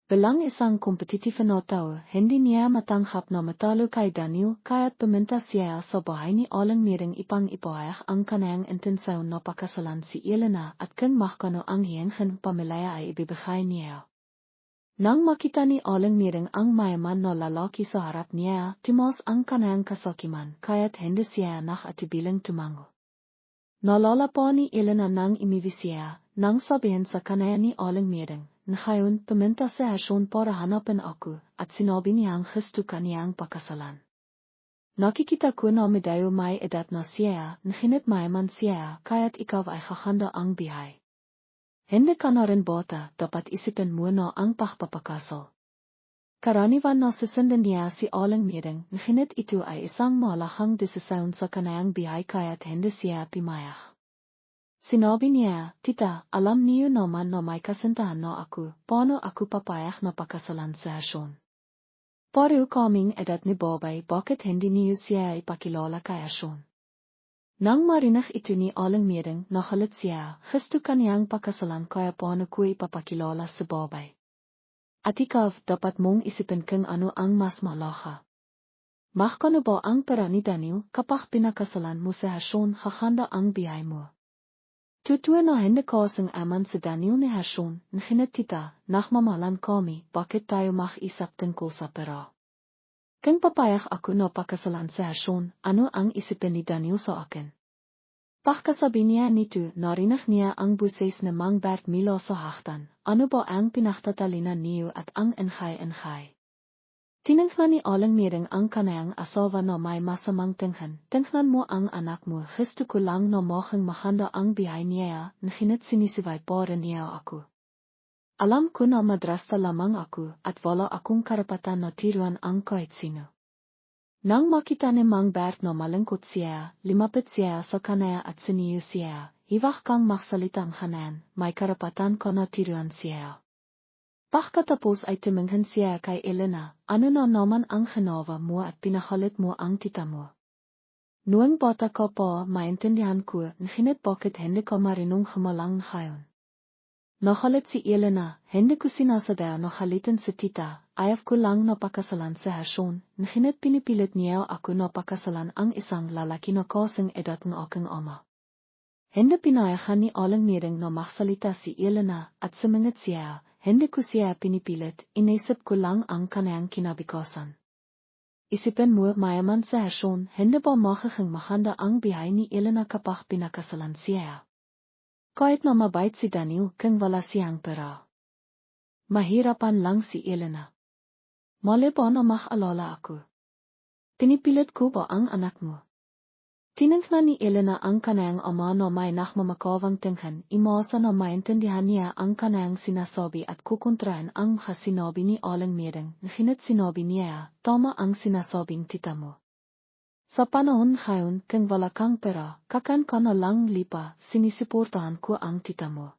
Bilang isang kompetitive na tao, hindi niya matanggap na matalo kay Daniel, kaya't pumunta siya sa bahay ni Aling Mereng ipang ipahayag ang kanayang intensyon na pakasalan si Elena at kung makano ang hiyang pamilya ay ibibigay niya. Nang makita ni Aling Mereng ang mayaman na lalaki sa harap niya, timos ang kanayang kasakiman, kaya't hindi siya nakatibilang tumango. Naalala pa ni Elena nang imiwi siya, nang sabihin sa kanaya ni Aling Mereng, ngayon pumunta si Hason para hanapin ako, at sinabi niyang gusto ka niyang pakasalan. Nakikita ko na medayo may edad na siya, ngunit mayaman siya, kaya't ikaw ay kakanda ang bihay. Hindi ka na rin bata, dapat isipin mo na ang pagpapakasal. Karaniwan na susundan niya si Aling Mereng, ngunit ito ay isang malakang desisyon sa kanayang bihay kaya't hindi siya pimayag. Sinabi niya, tita, alam niyo naman na may kasintahan na ako, paano ako papayag na pakasalan sa Hason? Pareho kaming edad ni babay, bakit hindi niyo siya ipakilala kay Hason? Nang marinig ito ni Aling Mereng, nakalit siya, gusto kaniyang pakasalan kaya paano ko ipapakilala sa babay? At ikaw, dapat mong isipin kung ano ang mas malaka. Mahkano ba ang pera ni Daniel, kapag pinakasalan mo sa Hason, kakanda ang bihay mo? Tutuwa na hindi kasing aman si Daniel ni Hason, ngunit tita, nakmamalan kami, bakit tayo mag-isap tungkol sa pera? Kung papayag ako na pakasalan si Hason, ano ang isipin ni Daniel sa akin? Pagkasabi niya nito, narinig niya ang buses na mangbert mila sa haktan, ano ba ang pinagtatalinan niyo at ang enghay-enghay? Tiningnan ni Aling Mereng ang kanayang asawa na may masamang tingin. Tingnan mo ang anak mo, gusto ko lang na mahang mahanda ang bihay niya, ngunit sinisibay pa rin niya ako. Alam ko na madrasta lamang ako, at wala akong karapatan na tiruan ang kahit sino. Nang makita ni Mang Bert na malungkot siya, lumapit siya sa kanaya at siniyo siya, hiwag kang magsalitang hanan, may karapatan ka na tiruan siya. Pagkatapos ay tumingin siya kay Elena, ano na naman ang ginawa mo at pinagalit mo ang tita mo. Noong bata ka pa, maintindihan ko, ngunit bakit hindi ka marunong gumalang ngayon? Nagalit si Elena, hindi ko sinasadya na galitin si tita, ayaw ko lang napakasalan si Hershon, ngunit pinipilit niya ako napakasalan ang isang lalaki na kasing edad ng aking ama. Hindi pinayagan ni aling miring na magsalita si Elena at sumingit siya, hindi ko siya pinipilit, inisip ko lang ang kaniyang kinabukasan. Isipin mo mayaman si Hershon, hindi ba magiging maganda ang bihay ni Elena kapag pinakasalan siya? Kahit na mabait si Daniel kung wala siyang pera. Mahirapan lang si Elena. Mali ba na mag-alala ako? Pinipilit ko ba ang anak mo? Tiningnan ni Elena ang kanayang ama na may nagmamakawang tingin, imasa na maintindihan niya ang kanayang sinasabi at kukontrahin ang mga sinabi ni aling miring, ngunit sinabi niya, tama ang sinasabing tita mo. Sa panahon ngayon, kung wala kang pera, kakan ka na lang lipa, sinisiportahan ko ang tita mo.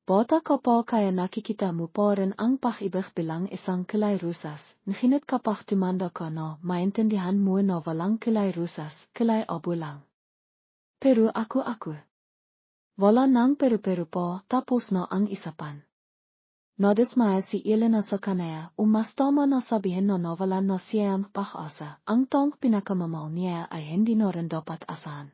Bata ka pa kaya nakikita mo pa rin ang pag-ibig bilang isang kilay rusas, ngunit kapag tumanda ka na, maintindihan mo na walang kilay rusas, kilay abo lang. Pero ako. Wala nang pero pa, tapos na ang isapan. Nadismaya si Elena sa kanaya, mas tama na sabihin na nawalan na siya ang pag-asa, ang tong pinakamamahal niya ay hindi na rin dapat asahan.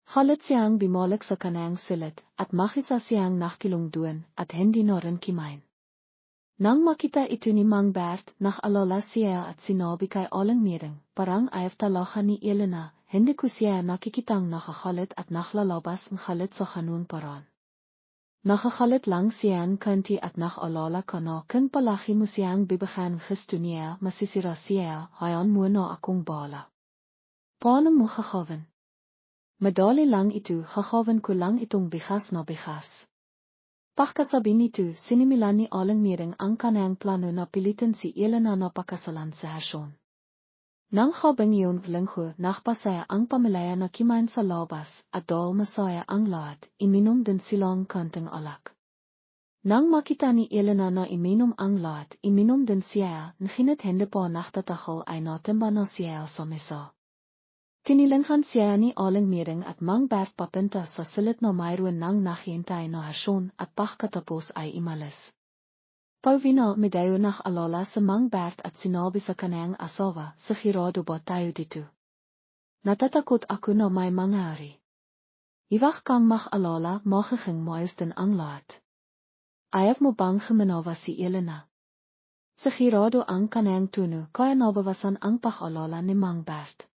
Halit siyang bumalik sa kanayang silid, at makisa siyang nakilungduan, at hindi na rin kimain. Nang makita ito ni Mang Bert, nakalala siya at sinabi kay aling miring, parang ayaw talaga ni Elena, hindi ko siya nakikitang nakakalit at naklalabas ng halit sa kanun paraan. Nakakalit lang siyang kanti at nakalala ka na kung palaki mo siyang bibigyan gusto niya, masisira siya, hayaan mo na akong bala. Paano mo kakawin? Madali lang ito, kakawin ko lang itong bigas na bigas. Pagkasabi nito, sinimilan ni aling miring ang kanayang plano na pilitin si Elena na pakasalan sa Hershon. Nang habang iyon linggo, nakpasaya ang pamilya na kimain sa labas, at dahil masaya ang lahat, iminom din silang kanting alak. Nang makita ni Elena na iminom ang lahat, iminom din siya, ngunit hindi pa nagtatakal ay natimba na siya sa mesa. Tinilinghan siya ni aling miring at Mang Bert papunta sa silid na mayroon ng naghihintay na Hershon at pagkatapos ay imalis. Pauwi na medayo alala sa Mang Bert at sinabi sa kanayang asawa, sigurado ba tayo dito? Natatakot ako na may mangyari. Iwag kang mag-alala, magiging maayos din ang lahat. Ayaw mo bang gumanawa si Elena? Sigurado ang kanayang tuno kaya nabawasan ang pag-alala ni Mang Bert.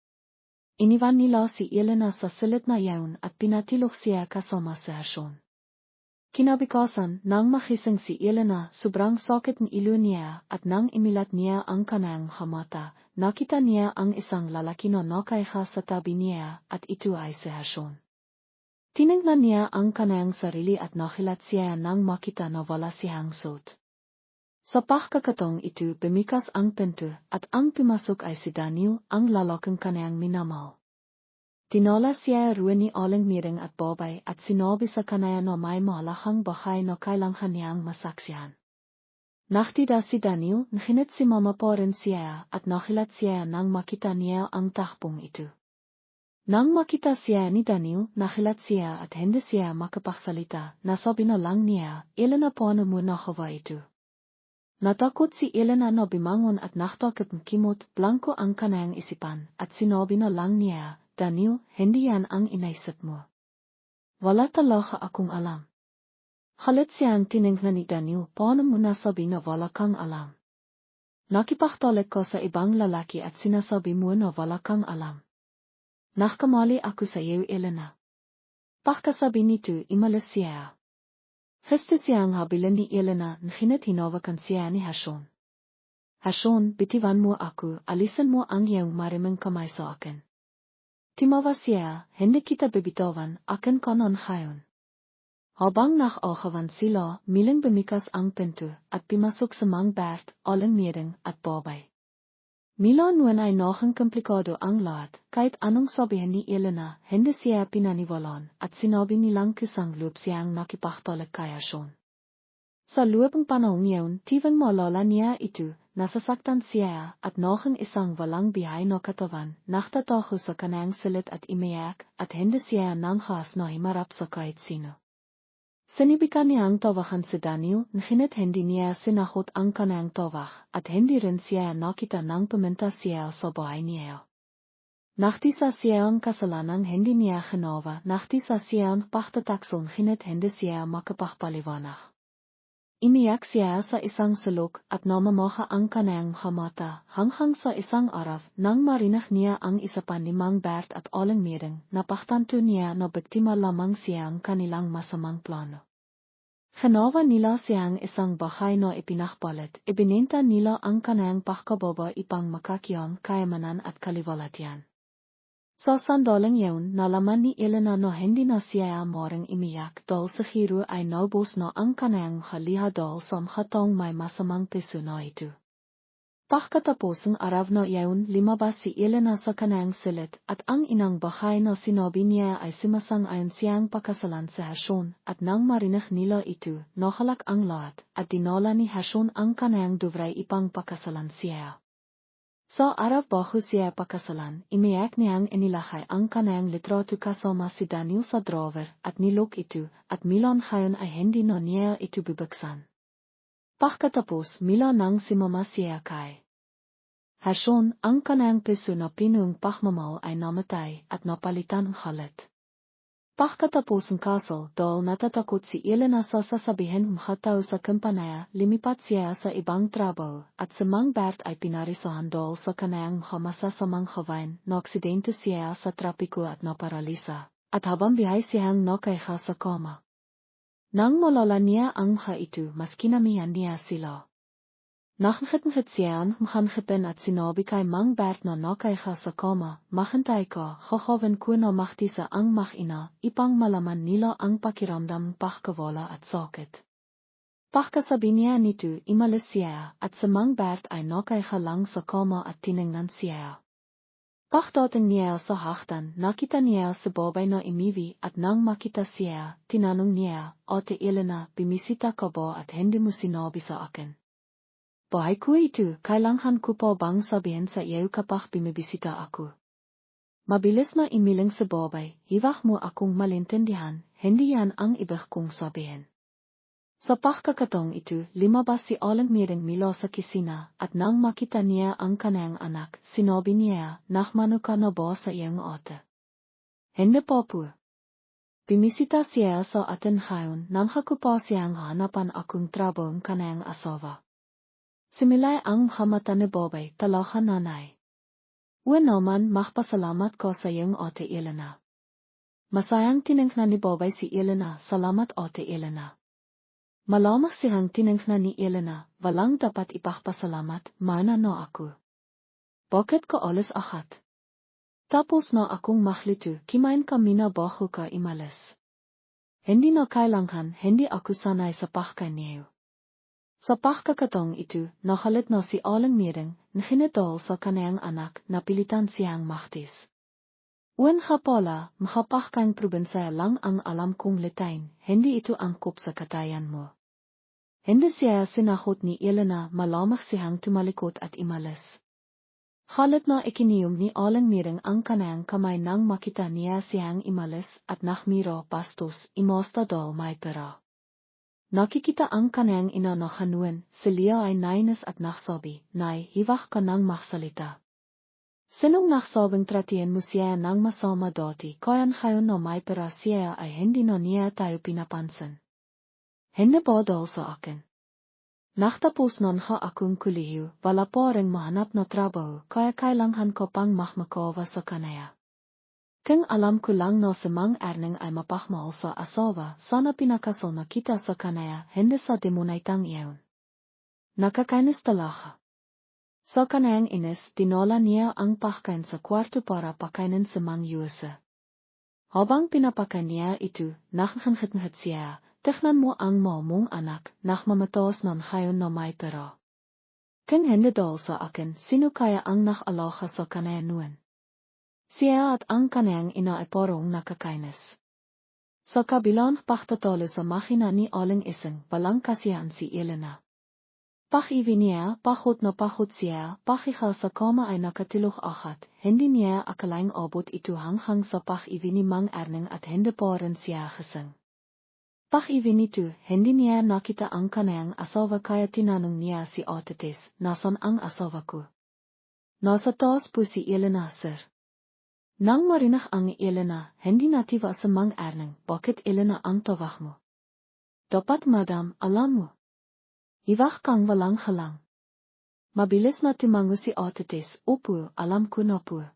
Iniwan nila si Elena sa silid na yaon at pinatilok siya kasama si Hershon. Kinabukasan, nang makising si Elena, sobrang sakit ng ilo niya at nang imilat niya ang kanayang mata, nakita niya ang isang lalaki na nakaiha sa tabi niya at ito ay si Hershon. Tinignan niya ang kanayang sarili at nakilat siya nang makita na wala siyang suot. Sa pagkakataong ito, bumikas ang pinto at ang pumasok ay si Daniel, ang lalaking kanayang minamahal. Tinala siya ruwan ni aling miring at babay at sinabi sa kanaya na may malakang bahay na kailangan niyang masaksihan. Naktida si Daniel, ngunit si mama pa rin siya at nakilat siya nang makita niya ang takbong ito. Nang makita siya ni Daniel, nakilat siya at hindi siya makapagsalita, nasabi na lang niya, Elena paano mo nakawa ito? Natakot si Elena na bimangon at naktakip ng kimot, blanco ang kanayang isipan, at sinabi na lang niya, Daniel, hindi yan ang inaisip mo. Wala talaga akong alam. Halit siyang tiningnan ni Daniel, paano mo nasabi na wala kang alam? Nakipagtalik ka sa ibang lalaki at sinasabi mo na wala kang alam. Nagkamali ako sa iyo, Elena. Pagkasabi nito, imalis siya. Gusto siyang habilin ni Elena, ngunit hinawakan siya ni Hershon. Hershon, bitiwan mo ako, alisan mo ang iyong mariming kamay sa akin. Timawa siya, hindi kita bibitawan, akin ka nun ngayon. Habang nag-agawan sila, miling bumikas ang pinto, at pimasok sa Mang Bert, aling miring, at babay. Mila noon ay naging komplikado ang lahat, kahit anong sabihin ni Elena, hindi siya pinaniwalaan, at sinabi nilang kisang loob siyang nakipagtalik kay Hershon. Sa lopeng panahon yaon, tivang malala niya itu, nasasaktan siya at nogang isang walang bihay no katawan, naktataho sa kanang silit at imayak, at hindi siya nang khas no himarap sa kahit sino. Sinibikan niyang tawahan si Daniel, ngunit hindi niya sinahot ang kanang tawag, at hindi rin siya nakita nang pumunta siya sa bahay niya. Nachtisa siya ang kasalanang hindi niya ginawa, nachtisa siya ang pagtataksel ngunit hindi siya makapagpaliwanag. Imiyak siya sa isang sulok at namamaha ang kanang hamata hanggang sa isang araw nang marinig niya ang isa pa ni Mang Bert at aling meding napagtanto niya na biktima lamang siyang kanilang masamang plano. Ginawa nila siyang isang bahay na ipinakpalit, ibinenta nila ang kanang pagkababa ipang makakiyang kayamanan at kaliwalatian. Sa sandaling yaon, nalaman ni Elena na hindi na siya maring imiyak dahil siguro ay naubos na ang kanang haliha dahil sa makatong may masamang piso na ito. Pagkatapos ang araw na yaon, lumabas si Elena sa kanang silit at ang inang bahay na sinabi niya ay sumasang-ayon siyang pakasalan sa Hason at nang marinig nila ito, nahalak ang lahat at dinala ni Hason ang kanang duvray ipang pakasalan siya. Sa araw bago siya pakasalan, imiyak niyang inilahay ang kanang litrato kasama si Daniel sa drawer at nilok ito at Milan ngayon ay hindi na niya ito bubuksan. Pagkatapos Mila nang si Mama siya kay Hason, ang kanang piso na pinuong pagmamahal ay namatay at napalitan ang halit. Pagkatapos ang kasal, dahil natatakot si Elena sa sasabihin makatao sa kumpanaya, lumipat siya sa ibang trabaho, at si Mang Bert ay pinarisahan dahil sa kanayang masasamang gawain, na aksidente siya sa trapiko at naparalisa, at habang bihay siyang nakaiha sa koma. Nang malala niya ang mga ito, mas kinamihan niya sila. Nakangit siya ang mahanghipin at sinabi kay Mang Bert na nakaiha sa koma, maghintay ka, gagawin ko na mahtisa ang makina, ipang malaman nila ang pakiramdam pagkawala at sakit. Pagkasabi niya nito, imalis siya, at si Mang Bert ay nakaiha lang sa koma at tiningnan siya. Pagdating niya sa hagdan, nakita niya si babay na imiwi at nang makita siya, tinanong niya, Ate Elena, bimisita ka ba at hindi mo sinabi sa akin? Bahay ko ito, kailangan ko pa bang sabihin sa iyo kapag bimibisita ako? Mabilis na imiling sa babay, hiwag mo akong malintindihan, hindi yan ang ibig kong sabihin. Sa pagkakataong ito, lumabas si Aling Meding Mila sa kusina, at nang makita niya ang kanang anak, sinabi niya, Nakmano ka na ba sa iyong ate? Hindi pa po. Bimisita siya sa atin ngayon, nang ako pa siyang hanapan akong trabong kanang asawa. Similay ang hamata ni babay, talaga nanay. Uwan naman magpasalamat ko sa iyong ate Elena. Masayang tiningnan ni babay si Elena, salamat ate Elena. Malamang siyang tiningnan ni Elena, walang dapat ipagpasalamat, mana na ako. Bakit ka alis agad? Tapos na akong maglito, kimain kami na bago ka imalis. Hindi na kailangan, hindi ako sanay sa pagkain niyo. Sa pagkakataong ito, nakalit na si Aling Meding, ngunit dahil sa kanayang anak, napilitan siyang mahtis. Uwan nga pala, makapagkaing probinsya lang ang alam kong Latin, hindi ito angkop sa katayan mo. Hindi siya sinahot ni Elena, malamang siyang tumalikot at imalis. Halit na ikiniyom ni Aling Meding ang kanayang kamay nang makita niya siyang imalis at nakmiro bastos, imasta dahil may pera. Nakikita ang kanayang ina na hanuan, si Leah ay nainis at naksabi, Nay, hiwag ka nang magsalita. Sinong nagsabing tratiyan mo siya nang masama dati, kaya ngayon na may pera siya ay hindi na niya tayo pinapansin. Hindi ba dahil sa akin? Naktapos na nga akong kulihiyo, wala pa ring mahanap na trabaho, kaya kailangan ko pang makmakawa sa kanaya. Kung alam ko lang na si Mang Erning ay mapagmahal sa asawa, sana pinakasal na kita sa kanaya, hindi sa demonaitang iyon. Nakakainis talaga. Sa kanayang inis, dinala niya ang pagkain sa kwarto para pakainin si Mang Yuse. Habang pinapakain niya ito, nakangit siya, tignan mo ang mong anak, nakmamatos ng ngayon na may pera. Kung hindi dahil sa akin, sino kaya ang nakalaga sa kanaya noon? Siya at ang kanayang ina ay parang nakakainis. Sa kabilaan pachtatalo sa machina ni aling ising, balang kasihan si Elena. Pach ivinia, pachot na pachot siya, pachicha sa kama ay nakatiluch achat, hindi niya akalaing abot ito hanghang sa pach ivini mang erning at hindi poren siya gesing. Pach ivinitu, hindi niya nakita ang kanayang asawa kaya tinanong niya si Otetes, nasan ang asawa ko? Nasa taas po si Elena, sir. Nang marinig ang Elena, hindi nativa sa mang erning, bakit Elena ang tawag mo? Dapat madam, alam mo. Iwag kang walang halang. Mabilis na tumango si Otetes, opo, alam ko na po.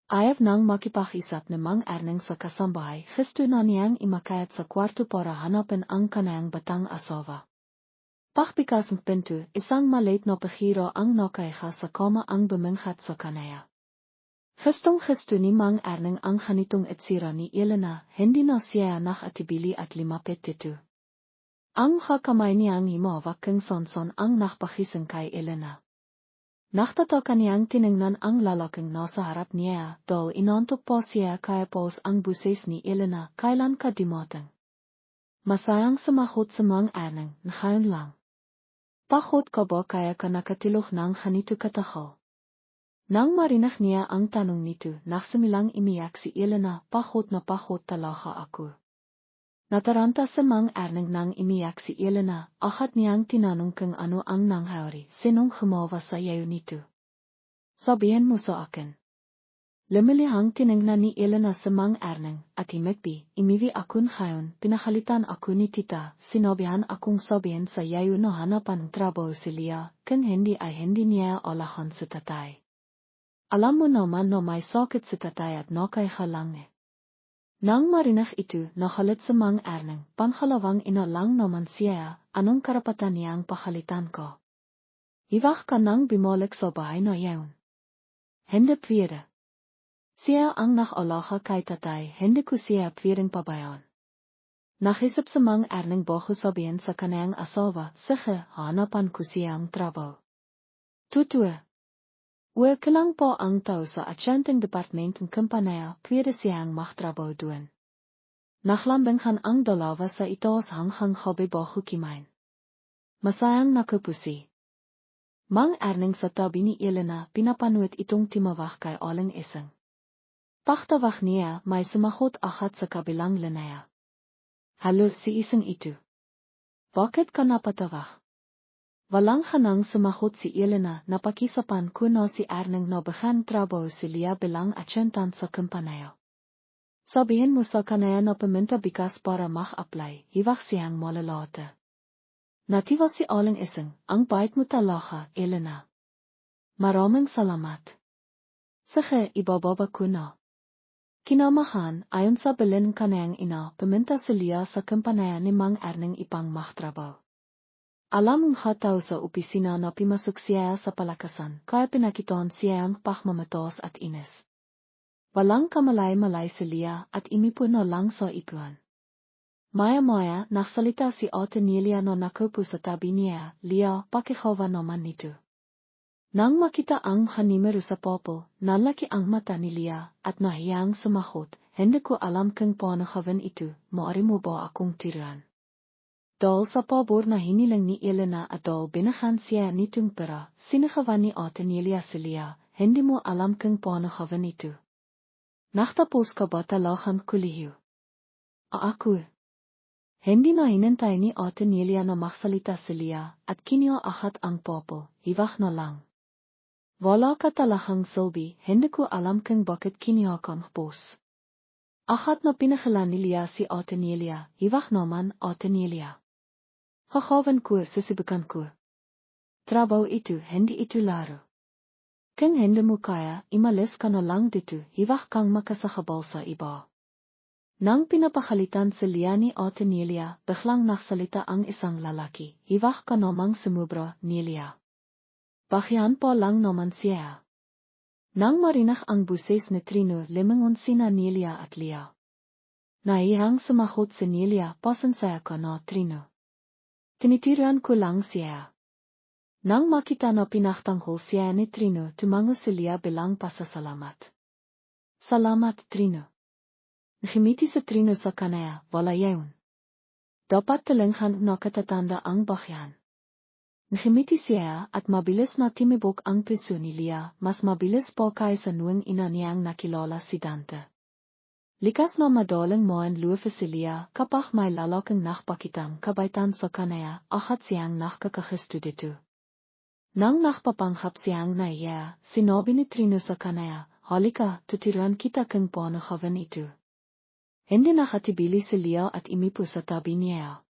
Ayaw nang makipag-isap na mang erning sa kasambahay, gusto na niyang imakayat sa kwarto para hanapin ang kanayang batang asawa. Pagpikas ng pinto, isang maliit na pahiro ang nakaiha sa kama ang buminghat sa kanaya. Gustong-gusto ni mang erning ang ganitong itsura ni Elena, hindi na siya nakatibili at limapit dito. Ang kakamay niyang himawakang sonson ang nakpagising kay Elena. Naktataka niyang tiningnan ang lalaking nasa harap niya, dahil inantok pa siya kaya pos ang buses ni Elena, kailan ka dumating. Masayang sumahot sa mang erning, ngayon lang. Pachot ka ba kaya ka nakatiluch ng ganito katagal? Nang marinig niya ang tanong nito, naksumilang imiyak si Elena, pachot na pachot talaga ako. Nataranta sa mang erning nang imiyak si Elena, akat niyang tinanong kung ano ang nangyari, sinong gumawa sa iyo nito. Sabihin mo sa akin. Lumilihang tiningnan ni Elena sa mang erning, at himikbi, imiwi akong ngayon, pinakalitan ako ni tita, sinabihan akong sabihin sa iyo na hanapan ng trabaho si Lia, kung hindi ay hindi niya alahan sa tatay. Alam mo naman na may sakit sa tatay at nakaihalang eh. Nang marinig ito, nakalit sa mang erning, panghalawang ina lang naman siya, anong karapatan niyang pakalitan ko? Iwag ka nang bumalik sa bahay na yawn. Hindi pwede. Siya ang nakalaga kay tatay, hindi ko siya pwedeng pabayaan. Nakisip sa mang erning bago sabihin sa kanayang asawa, sige, hanapan ko siyang trabaho. Tutuwa. Werkelang po ang tao sa atyenteng departement ng kumpanaya, pwede siyang magtrabaho doon. Naglambinghan ang dalawa sa itaas hanghang hobby bago kimain. Masayang nakupusi. Mang erning sa tabi ni Elena, pinapanood itong timawag kay aling ising. Pachtawag niya, may sumahot akat sa kabilang linaya. Halo, si ising ito. Bakit ka napatawag? Walang hanang sumahot si Elena, napakisapan ko na si Erning na bahan trabaho si Lia bilang atyentan sa kumpanaya. Sabihin mo sa kanaya na paminta bigas para mag-apply, hiwag siyang malalate. Nativa si aling ising, ang bait mo talaga, Elena. Maraming salamat. Sige, ibababa ko na. Kinamahan, ayon sa bilin kanayang ina, paminta si Lia sa kumpanaya ni Mang Erning ipang magtrabaho. Alam ng hataw sa opisina na pimasok siya sa palakasan, kaya pinakitaan siya ang pagmamatos at ines. Walang kamalay-malay si Lia at imipo na lang sa ipuan. Maya-maya, naksalita si Ate Nelia na nakupo sa tabi niya, Lia, pakihawa naman nito. Nang makita ang hanimero sa popol, nalaki ang mata ni Lia at nahiyang sumahot, hindi ko alam kung paano gawin ito, maaari mo ba akong tiruan? Dahil sa pabor na hinilang ni Elena at dahil binahan siya nitong pera, sinagawan ni Ate Nelia si Lia, hindi mo alam kung paano gawin ito. Nachtapos ka ba talagang kolehiyo? Ako. Hindi na hinintay ni Ate Nelia na magsalita si Lia at kiniaahat ang popol, hiwag na lang. Wala ka talagang silbi, hindi ko alam kung bakit kiniakang boss. Ahat na pinakala ni Lia si Ate Nelia, hiwag naman Ate Nelia. Gagawin ko, susubukan ko. Trabaho ito, hindi ito laro. Kung hindi mo kaya, imalis ka na lang dito, hiwag kang makasakabal sa iba. Nang pinapakalitan si Lia ni Ate Nelia, biglang naksalita ang isang lalaki, hiwag ka namang sumubra, Nelia. Bakyan pa lang naman siya. Nang marinig ang buses ni Trino, limangon sina Nelia at Lia. Nahihang sumahot si Nelia, pasensya ka na, Trino. Tinitiran ko lang siya. Nang makita na pinaktanghol siya ni Trino, tumango si Lia bilang pasasalamat. Salamat, Trino. Ngimiti sa trino sa kanaya, wala yaun. Dapat telenghan na katatanda ang bakyan. Ngimiti siya at mabilis na timibok ang piso ni Lia, mas mabilis po kaysa nuwang ina niyang nakilala si Dante. Likas na madaling moan luwe si Lia, kapag may lalakang nakpakitang kabaitan sa kanaya, ahat siyang nakakakisto dito. Nang nakpapanghap siyang naiya, sinabi ni Trino sa kanaya, halika, tutiruan kita kang panakawan ito. Hindi nakatibili si Lia at imipo sa tabi niya.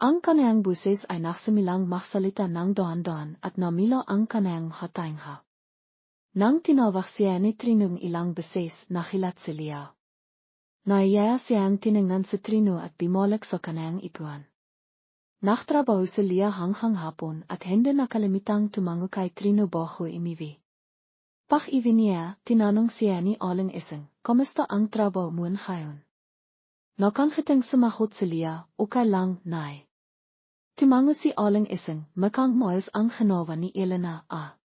Ang kanayang buses ay naksimilang maksalita ng doan-doan at namila ang kanayang hatayngha. Nang tinawag siya ni Trino ilang beses, nakilat si Lia. Naiya siyang tiningnan si Trino at bimolek sa kanayang ipuan. Naktrabaho si Lia hanggang hapon at hindi nakalimitang tumango kay Trino bago imiwi. Pag-iwi niya, tinanong siya ni Aling Isang, "Kamusta ang trabaho mo ngayon?" Nakangitang sumagot si Lia, "Okay lang, nay." Tumango si Aling Isang, "Mukhang maayos ang ginawa ni Elena, ah."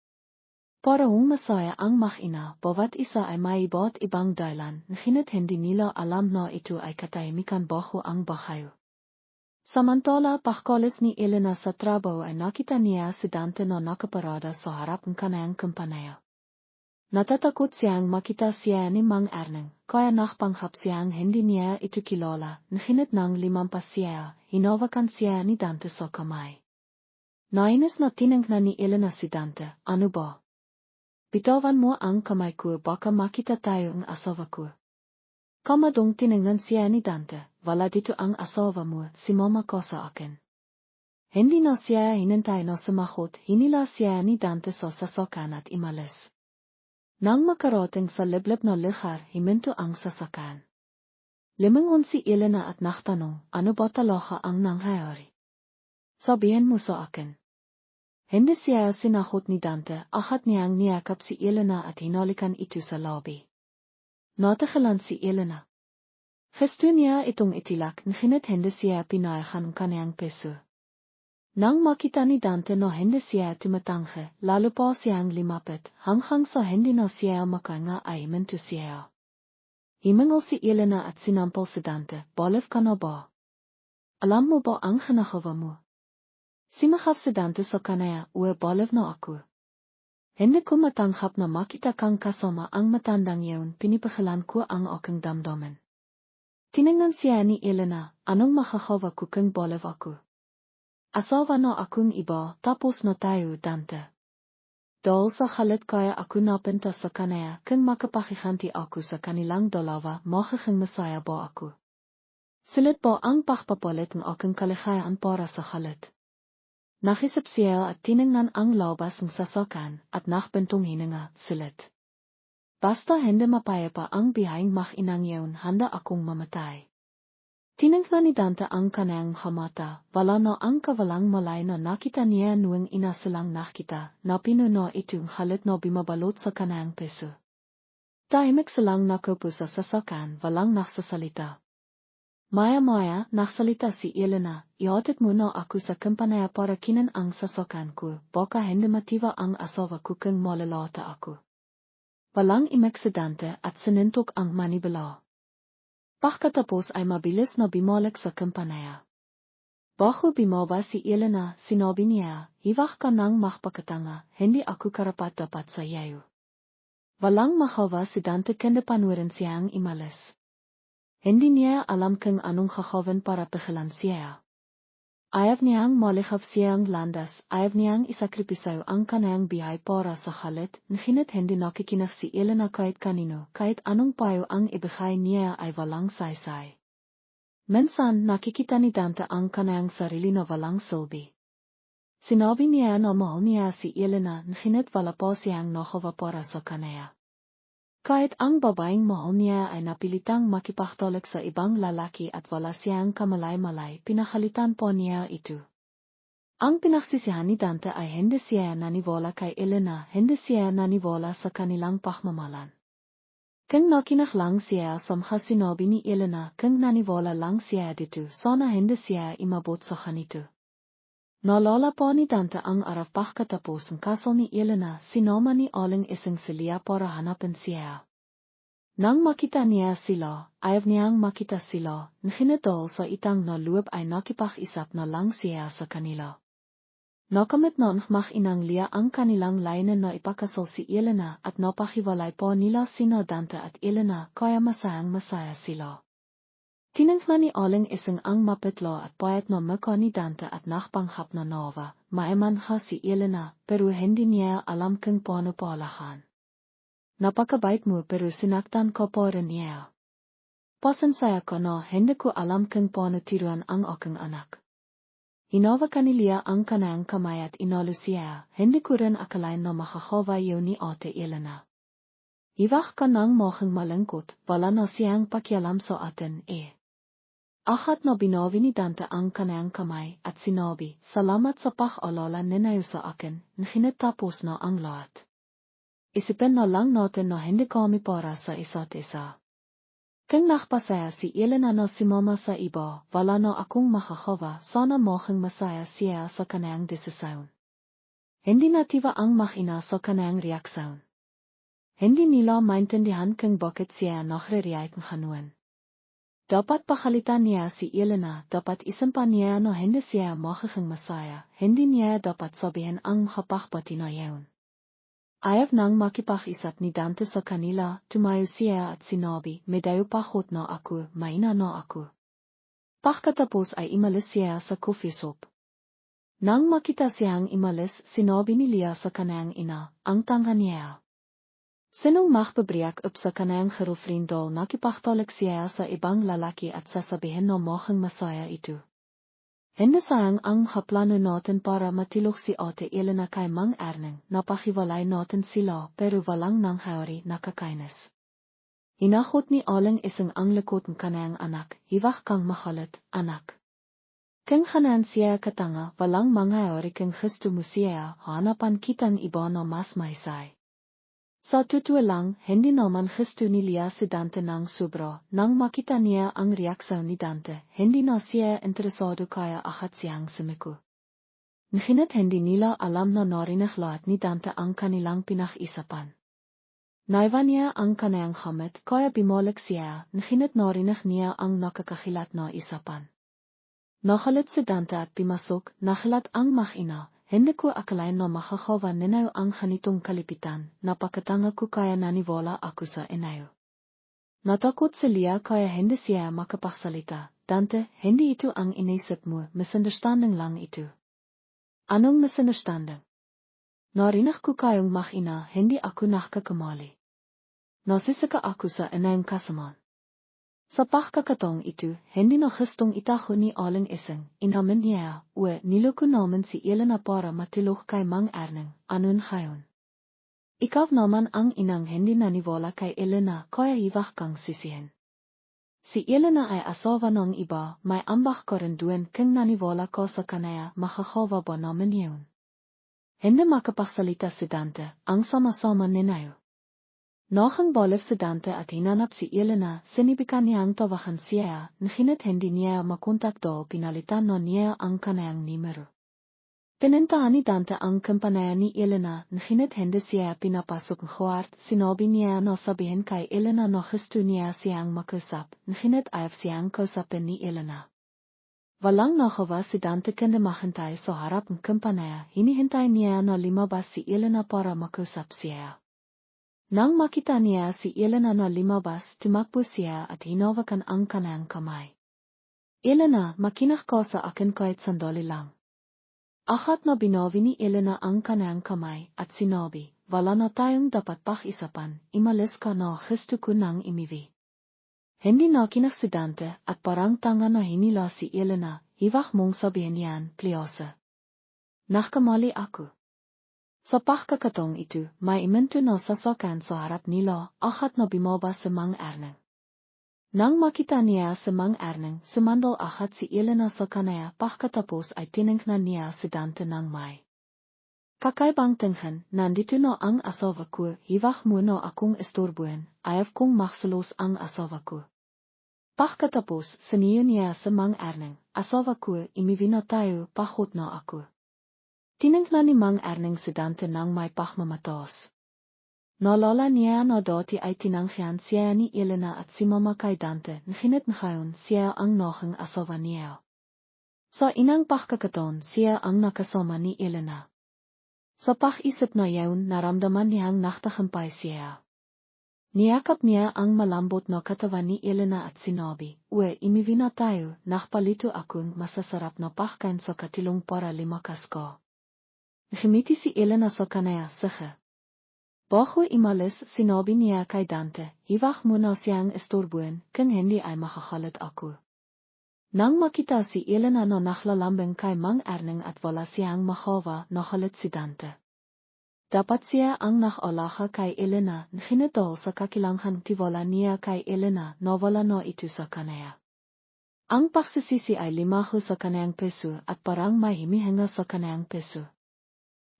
Para hong masaya ang mag-ina, bawat isa ay may iba't ibang dahilan, ngunit hindi nila alam na ito ay katahimikan bago ang bahayo. Samantala pagkalis ni Elena sa trabaho ay nakita niya si Dante na nakaparada sa harap ng kanayang kumpanaya. Natatakot siyang makita siya ni Mang Erneng, kaya nakpanghap siyang hindi niya ito kilala, ngunit nang limampas siya, hinawakan siya ni Dante sa kamay. Nainis na tiningnan ni Elena si Dante, "Ano ba? Bitawan mo ang kamay ko baka makita tayo ang asawa ko." Kamadong tiningnan siya ni Dante, "Wala dito ang asawa mo, si mama ko sa akin." Hindi na siya hinintay na sumagot, hinila siya ni Dante sa sasakyan at imalis. Nang makarating sa liblib na lugar, himinto ang sasakyan. Limangon si Elena at naktanong, "Ano ba talaga ang nangyayari? Sabihin mo sa akin." Hindi siya sinagot ni Dante, ahat niyang niyakap si Elena at hinalikan ito sa lobby. Natagalan si Elena. Gusto niya itong itilak, ngunit hindi siya pinayagan ang kaniyang peso. Nang makita ni Dante na hindi siya tumatanggi, lalo pa siyang limapit, hanggang sa hindi na siya makahinga ay himinto siya. Himingal si Elena at sinampal si Dante, "Baliw ka na ba? Alam mo ba ang ginagawa mo?" Simahap si Dante sa kanaya, "Baliw na ako. Hindi ko matanghap na makita kang kasama ang matandang yaon, pinipakilan ko ang aking damdamin." Tiningnan siya ni Elena, "Anong makakawa ko kung baliw ako? Asawa na akong iba, tapos na tayo, Dante. Dahil sa halit kaya ako napunta sa kanaya, kung makapakihanti ako sa kanilang dalawa, magiging masaya ba ako? Sulit ba ang pagpapalit ng aking kaligayaan para sa halit?" Nakisip siya at tiningnan ang labas ng sasakyan at nakbentong hininga, "Sulit. Basta hindi mapayapa ang bihayang mag-inang yaon, handa akong mamatay." Tiningnan ni Dante ang kanayang mata, wala na ang kawalang malay na nakita niya nuwang ina silang nakita, na pinuno itong halit na bimabalot sa kanayang peso. Tahimik silang nakaupo sa sasakyan, walang nagsasalita. Maya-maya, nagsalita si Elena, "Ihatid mo na ako sa kumpanaya para kinan ang sasakyan ko, baka hindi matiwa ang asawa ko kung malalata ako." Walang imeksidante at sinintok ang manibela. Pagkatapos ay mabilis na bumalik sa kumpanaya. Bago bumaba si Elena, sinabi niya, "Hiwag ka ng magpakatanga, hindi ako karapat-dapat sa iyo." Walang makawa si Dante kundi panurin siyang imalis. Hindi niya alam kung anong gagawin para pigilan siya. Ayaw niyang malihap siyang landas, ayaw niyang isakripisyo ang kanayang bihay para sa halit, ngunit hindi nakikinig si Elena kahit kanino, kahit anong payo ang ibigay niya ay walang saysay. Minsan nakikita ni Dante ang kanayang sarili na walang silbi. Sinabi niya na mahal niya si Elena, ngunit wala pa siyang nagawa para sa kanaya. Kahit ang babaeng mahal niya ay napilitang makipagtalik sa ibang lalaki at wala siyang kamalay-malay, pinakalitan po niya ito. Ang pinagsisihan ni Dante ay hindi siya naniwala kay Elena, hindi siya naniwala sa kanilang pagmamahalan. Kung nakinig lang siya sa mga sinabi ni Elena, kung naniwala lang siya dito, sana hindi siya imabot sa kanito. Naalala po ni Dante ang araw pagkatapos ng kasal ni Elena, sinama ni Aling Isang si Lia para hanapin siya. Nang makita niya sila, ayaw niyang makita sila, nginedol sa itang na loob ay nakipag-isap na lang siya sa kanila. Nakamit nangmag inang Lia ang kanilang layunin na ipakasal si Elena at napahiwalay po nila sina Dante at Elena kaya masayang-masaya sila. Tinangnan ni Aling Isang ang mapitlo at payat na mukha ni Dante at nakpanghap na nova, maiman ha si Elena pero hindi niya alam kung paano palahan. Napakabait mo pero sinaktan ko pa rin niya. Pasensya ko na hindi ko alam kung paano tiruan ang aking anak. Hinawa kanila ang kanang kamay at inalo siya, hindi ko rin akalain na makakawa yun ni Ate Elena. Iwag ka nang moking malungkot, wala na siyang pakialam sa atin Ahat na binawi ni Dante ang kanang kamay at sinabi, salamat sa pag-alala ninayo sa akin, nginetapos na ang lahat. Isipin na lang natin na hindi kami para sa isa't isa. Kung nakpasaya si Elena na si Mama sa iba, wala na akong makakawa, sana moking masaya siya sa kanang desisyon. Hindi natiwa ang makina sa kanang reaksyon. Hindi nila maintindihan kung bakit siya nagre-react ngayon. Dapat pakalitan niya si Elena, dapat isampan niya na hindi siya magiging masaya, hindi niya dapat sabihin ang makapagpati na yun. Ayaw nang makipag-isap ni Dante sa kanila, tumayo siya at sinabi, medayo pakot na ako, maina na ako. Pagkatapos ay imalis siya sa coffee shop. Nang makita siyang imalis, sinabi ni Lia sa kanang ina, ang tanga niya. Sinong magpabriyak up sa kanang girlfriendol nakipagtalik siya sa ibang lalaki at sasabihin na mukhang masaya ito. Hindi sayang ang haplano natin para matilok si Ate Elena kay Mang Erneng, napahiwalay natin sila pero walang nangyari nakakainis. Hinahot ni Aling Isang ang likod ng kanang anak, hiwag kang mahalit, anak. Kung hanan siya katanga, walang mangyayari kung gusto mo siya, hanapan kitang iba na mas mahisay. Sa totoo lang, hindi naman gusto ni Lia si Dante ng sobra, nang makita niya ang reaksyon ni Dante, hindi na siya interesado kaya ahat siyang sumiko. Ngunit hindi nila alam na narinig lahat ni Dante ang kanilang pinag-isapan. Naiwan niya ang kanayang hamit kaya bumalik siya, ngunit narinig niya ang nakakahilat na isapan. Nakalit si Dante at pimasok, nakilat ang makina. Hindi ko akalain na makakawa ninayo ang ganitong kalipitan, napakatanga ko kaya naniwala ako sa inayo. Natakot si Lia kaya hindi siya makapagsalita, Dante, hindi ito ang inisip mo, misunderstanding lang ito. Anong misunderstanding? Narinig ko kayong makina, hindi ako nakakamali. Nasisika ako sa inayong kasamaan. Sa pagkakataong ito, hindi na gustong itago ni Aling Isang, inamin niya, niloko naman si Elena para matilok kay Mang Erneng, anon ngayon. Ikaw naman ang inang hindi naniwala kay Elena kaya hiwag kang sisihin. Si Elena ay asawa ng iba, may ambag ka rin doon kung naniwala ka sa kanaya, makakawa ba naman yun? Hindi makapagsalita si Dante, ang sama-sama ninayo. Nakang balif si Dante at hinanap si Elena, sinibikan niyang tawagan siya, ngunit hindi niya makontakto pinalitan na niya ang kanayang numero. Pinintahan ni Dante ang kampanaya ni Elena, ngunit hindi siya pinapasok ng kwarto, sinabi niya na sabihin kay Elena na gusto niya siyang makusap, ngunit ayaw siyang kusapin ni Elena. Walang nakawa si Dante kundi maghintay sa harap ng kampanaya, hinihintay niya na lumabas si Elena para makusap siya. Nang makita niya si Elena na lumabas, tumakbo siya at hinawakan ang kanang kamay. Elena, makinig ka sa akin kahit sandali lang. Ahat na binawi ni Elena ang kanang kamay at sinabi, wala na tayong dapat pag-isapan, imalis ka na gusto ko nang imiwi. Hindi nakinig si Dante at parang tanga na hinila si Elena, hiwag mong sabihin yan, please. Nagkamali ako. Sa pagkakataong ito, may iminto na sasakyan sa harap nila, ahat na bumaba sa Mang Erneng. Nang makita niya sa Mang Erneng, sumandal ahat si Elena sa kanaya, pagkatapos ay tiningnan niya si Dante ng may. Kakaibang tingin, nandito na ang asawa ko, hiwag mo na akong istorbuhin, ayaw kong maksalos ang asawa ko. Pagkatapos, siniyo niya sa Mang Erneng, asawa ko, imiwi na tayo, pahot na ako. Tiningnan ni Mang Erneng si Dante nang may pagmamataas. Nalala nia na dati ay tinanghian siya ni Elena at si mama kay Dante nginit ngayon siya ang nohang asawa niya. Sa inang pagkakataon siya ang nakasama ni Elena. Sa pag-isip na yaon naramdaman niyang naktahampay siya. Niyakap niya ang malambot na katawan ni Elena at sinabi, "Uwe, imiwi na tayo, nakpalito akong masasarap na pagkain sa katilong para limakas ko." Ngumiti si Elena sa kanya, "Sige." Bago imalis, sinabi niya kay Dante, "Hiwag mo na siyang istorbuin, kung hindi ay makakalit ako." Nang makita si Elena na naklalambing kay Mang Erning at wala siyang makawa, nakalit si Dante. Dapat siya ang nakalaha kay Elena, ngunit dahil sa kakilanghang tiwala niya kay Elena, nawala na ito sa kanya. Ang pagsisisi ay 5 sa kanyang peso at parang may himihinga sa kanyang peso.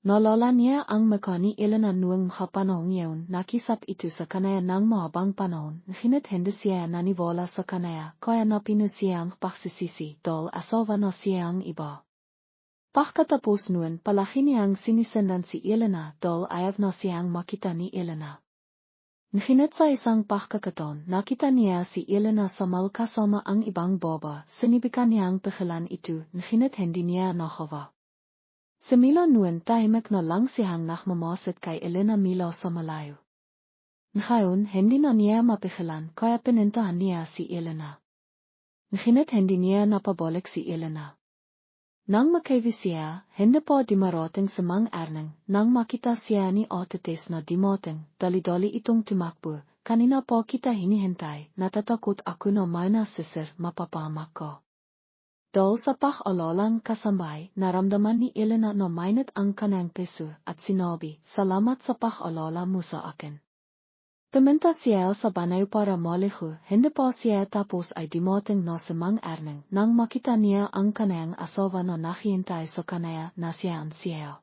Nalala niya ang mukha ni Elena noong panahong yaon, nakisap ito sa kanya ng mahabang panahon, ngunit hindi siya naniwala sa kanya, kaya napino siyang pagsisisi dahil asawa na siyang iba. Pagkatapos noon palagi niyang sinisendan si Elena dahil ayaw na siyang makita ni Elena. Ngunit sa isang pagkakataon, nakita niya si Elena sa kasama ang ibang baba, sinibikan niyang pigilan ito, ngunit hindi niya nakawa. Semila noon tahimik na lang siyang nakmamasid kay Elena mula sa malayo. Ngayon, hindi na niya mapigilan kaya pinintahan niya si Elena. Ngunit hindi niya napabalik si Elena. Nang makawi siya, hindi pa dimarating sa Mang Erning, nang makita siya ni Otetes na dimating, dali-dali itong tumakbo, "Kanina pa kita hinihintay, natatakot ako na may nasisir, mapapahamak ko." Dahil sa pag-alalang kasambay, naramdaman ni Elena na mainit ang kanyang peso at sinabi, "Salamat sa pag-alala mo sa akin." Pumunta siya sa banay para maligo, hindi pa siya tapos ay dumating na sa Mang Erning nang makita niya ang kanyang asawa na naghihintay sa kanya na siyang siya.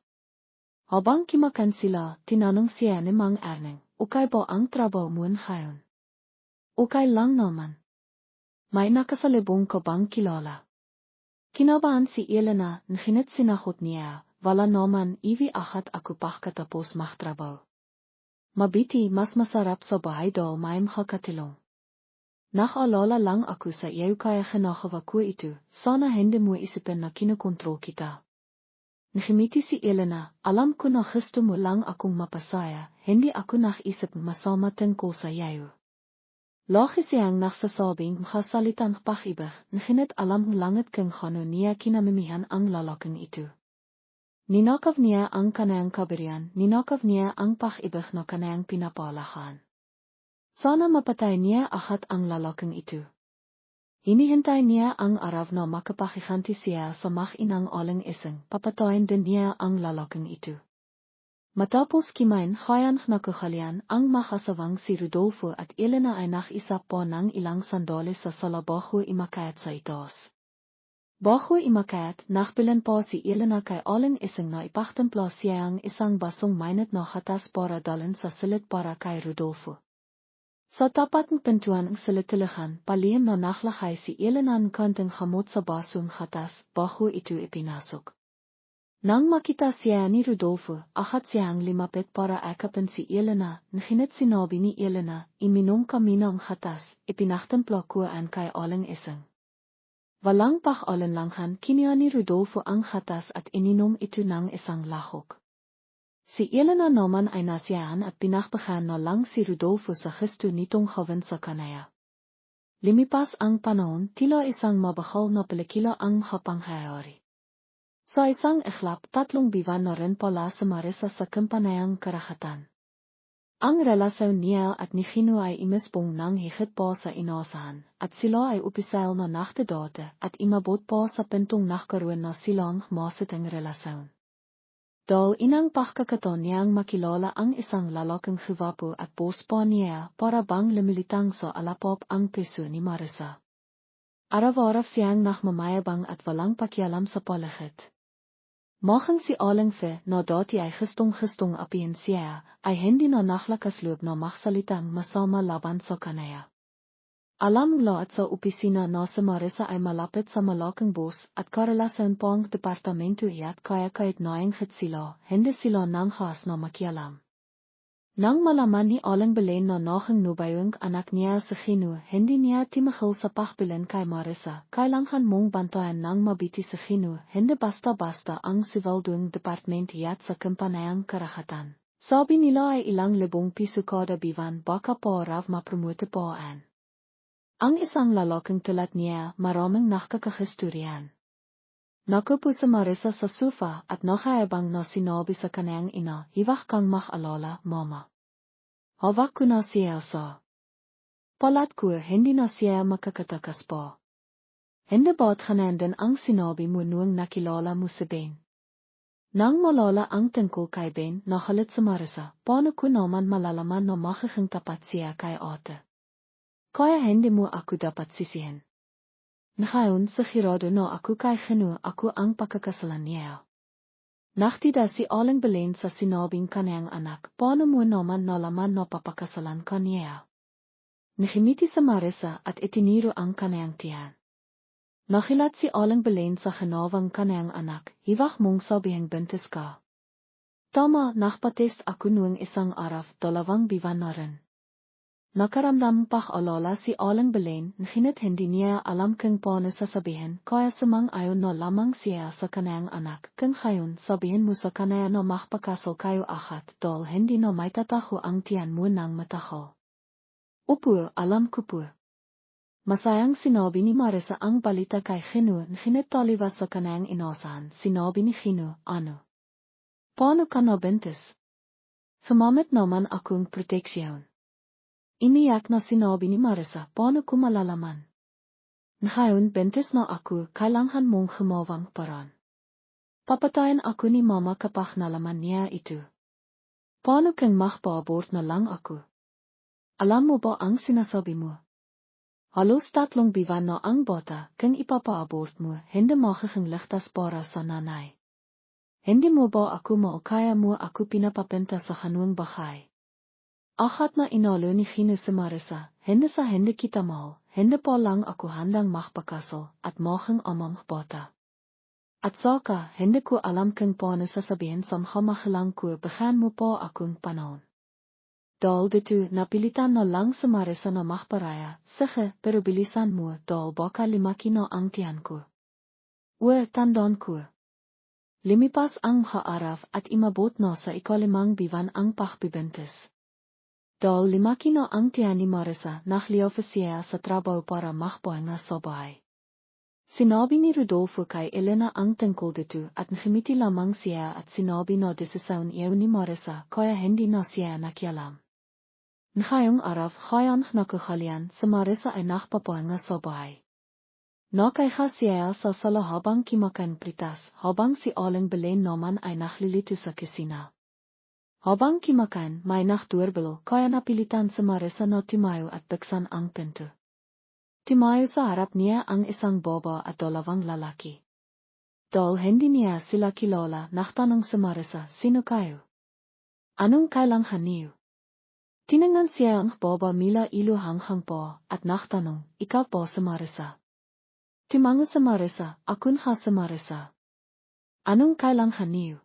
Habang kimakan sila, tinanong siya ni Mang Erning, "Okay ba ang trabaho mo ngayon?" "Okay lang naman." "May nakasalubong ka bang kilala?" Kinabahan si Elena, ngunit sinagot niya, "Wala naman, iwi akad ako pagkatapos magtrabaho. Mabiti mas masarap sa bahay dahil may makakatilong. Nakaalala lang ako sa iyo kaya ginagawa ko ito, sana hindi mo isipin na kinukontrol kita." Ngumiti si Elena, "Alam ko na gusto mo lang akong mapasaya, hindi ako naisip masama tungkol sa iyo." Lagi siyang nagsasabing makasalitang pag-ibig, ngunit alam langit kung ano niya kinamimihan ang lalaking ito. Ninakaw niya ang kanyang kaburian, ninakaw niya ang pag-ibig na kanyang pinapalahan. Sana mapatay niya agad ang lalaking ito. Hinihintay niya ang araw na makapakiganti siya sa mag-inang aling isang, papatayin din niya ang lalaking ito. Matapos kimain kayang nakahalian ang makasawang si Rodolfo at Elena ay nakisap po ng ilang sandali sa sala bago imakayat sa itaas. Bago imakayat, nakbilan po si Elena kay aling isang na ipagtimpla siyang isang basong mainit na gatas para dalhin sa silid para kay Rodolfo. Sa tapat ng pintuan ng silid-tilihan, palihim na naglakay si Elena ng konting hamot sa basong gatas bago ito ipinasok. Nang makita siya ni Rodolfo, agad siyang limapit para akapin si Elena, ngunit sinabi ni Elena, "Iminom kami ng gatas, ipinagtimpla ko ang kay aling isang." Walang pag-alinlangan, kinuha ni Rodolfo ang gatas at ininom ito ng isang lahok. Si Elena naman ay nasiyahan at pinakbahan na lang si Rodolfo sa gusto nitong gawin sa kanya. Lumipas ang panahon, tila isang mabahal na pelikula ang makapangyayari. Sa isang iglap, 3 buwan na rin pala si Marissa sa kampanayang karagatan. Ang relasyon niya at ni Gino ay imisbong nang higit pa sa inaasahan, at sila ay opisyal na nakdedate at imabot pa sa pintong nagkaroon na silang masitang relasyon. Dahil inang pagkakataon niyang makilala ang isang lalaking gwapo at boss pa niya para bang lumilitang sa alapop ang puso ni Marissa. Araw-araw siyang nakmamayabang at walang pakialam sa paligid. Mahang si Aling Fe na dati ay gustong-gustong apihin siya, ay hindi na naglakasloob na magsalitang masama laban sa kanya. Alam lahat sa opisina na si Marissa ay malapit sa malaking boss at karelasyon pang departamento iat kaya kahit nainghit sila, hindi sila nang haas na makialam. Nang malaman ni alang belen na naging nubayong anak niya sa Gino, hindi niya timahal sa pakbilan kay Marissa, kailangan mong bantayan ng mabiti sa Gino, hindi basta-basta ang sivalduang department yat sa kampanayang karahatan. Sabi nila ay ilang libong piso kada bivan baka po raw mapromote poan. Ang isang lalaking tulad niya, maraming nakakahistoryan. Nakupo si Marissa sa sofa at nakaibang na sinabi sa kanyang ina, "Hiwag kang mag-alala, mama. Hawak ko na siya sa palat ko, hindi na siya makakatakas pa. Hindi ba't kanandan ang sinabi mo noong nakilala mo si Ben?" Nang malala ang tungkol kay Ben, nakalit si Marissa, "Paano ko naman malalaman na magiging tapat siya kay ate? Kaya hindi mo ako dapat sisihin. Ngayon sigurado na ako kay Gino ako ang pagkakasalan niya." Nachtida si aling belen sa sinabing kanyang anak, "Paano mo naman nalaman na papakasalan ka niya?" Nakimiti sa Marissa at itiniro ang kanyang tiyan. Nakilat si aling belen sa ginawang kanyang anak, "Hiwag mong sabihing buntis ka." Tama, nakpatest ako noong isang araw, 2 biwan na rin. Nakaramdam pag-alala si aling belen, ngunit hindi niya alam kung paano sasabihin, kaya sumang-ayon na lamang siya sa kanyang anak. "Kung ngayon sabihin mo sa kanya na magpakasal kayo agad, dahil hindi na may tataho ang tiyan mo ng matagal." "Opo, alam ko po." Masayang sinabi ni Marissa ang balita kay Gino, ngunit taliwas sa kanyang inasahan. Sinabi ni Gino, "Ano? Paano ka nabuntis? Gumamit naman akong proteksyon." Iniyak na sinabi ni Marissa, "Paano ko malalaman? Ngayon buntis na ako, kailangan mong humawang paraan. Papatayin ako ni mama kapag nalaman niya ito. Paano kung magpa-abort na lang ako? Alam mo ba ang sinasabi mo? Halos 3 biwan na ang bata, kung ipapa-abort mo, hindi magiging ligtas para sa nanay. Hindi mo ba ako kaya mo ako pinapapenta sa kanwang bahay?" Agad na inalo ni Gino si Marissa, "Hindi sa hindi kita mahal, hindi pa lang ako handang magpakasal, at maging amang bata. At saka, hindi ko alam kung paano sasabihin sa mahilang ko, bigyan mo pa akong panahon." Dahil dito, napilitan na lang si Marissa na magparaya, "Sige, pero bilisan mo, dahil baka limaki na ang tiyan ko." Tandaan ko. Lumipas ang araw at imabot na sa 5 biwan ang pagbibuntis. Dahil limaki na ang tiyan ni Marissa, nagliaw siya sa trabaho para magpahinga sa bahay. Sinabi ni Rodolfo kay Elena ang tungkol dito at ngumiti lamang siya at sinabi na desisyon iyon ni Marissa kaya hindi na siya nakialam. Ngayong araw kayang nakakalian si Marissa ay nagpapahinga sa bahay. Nakaiha siya sa sala habang kumakain pritas habang si aling belen naman ay naglilito sa kusina. Habang kumakain, may nagdoorbell kaya napilitan si Marissa na tumayo at buksan ang pinto. Tumayo sa harap niya ang isang baba at 2 lalaki. Dahil hindi niya sila kilala, nagtanong si Marissa, "Sino kayo? Anong kailangan niyo?" Tinangan siya ang baba mila ilo hanghang po at nagtanong, "Ikaw po si Marissa?" Tumango si Marissa, "Ako nga si Marissa. Anong kailangan niyo?"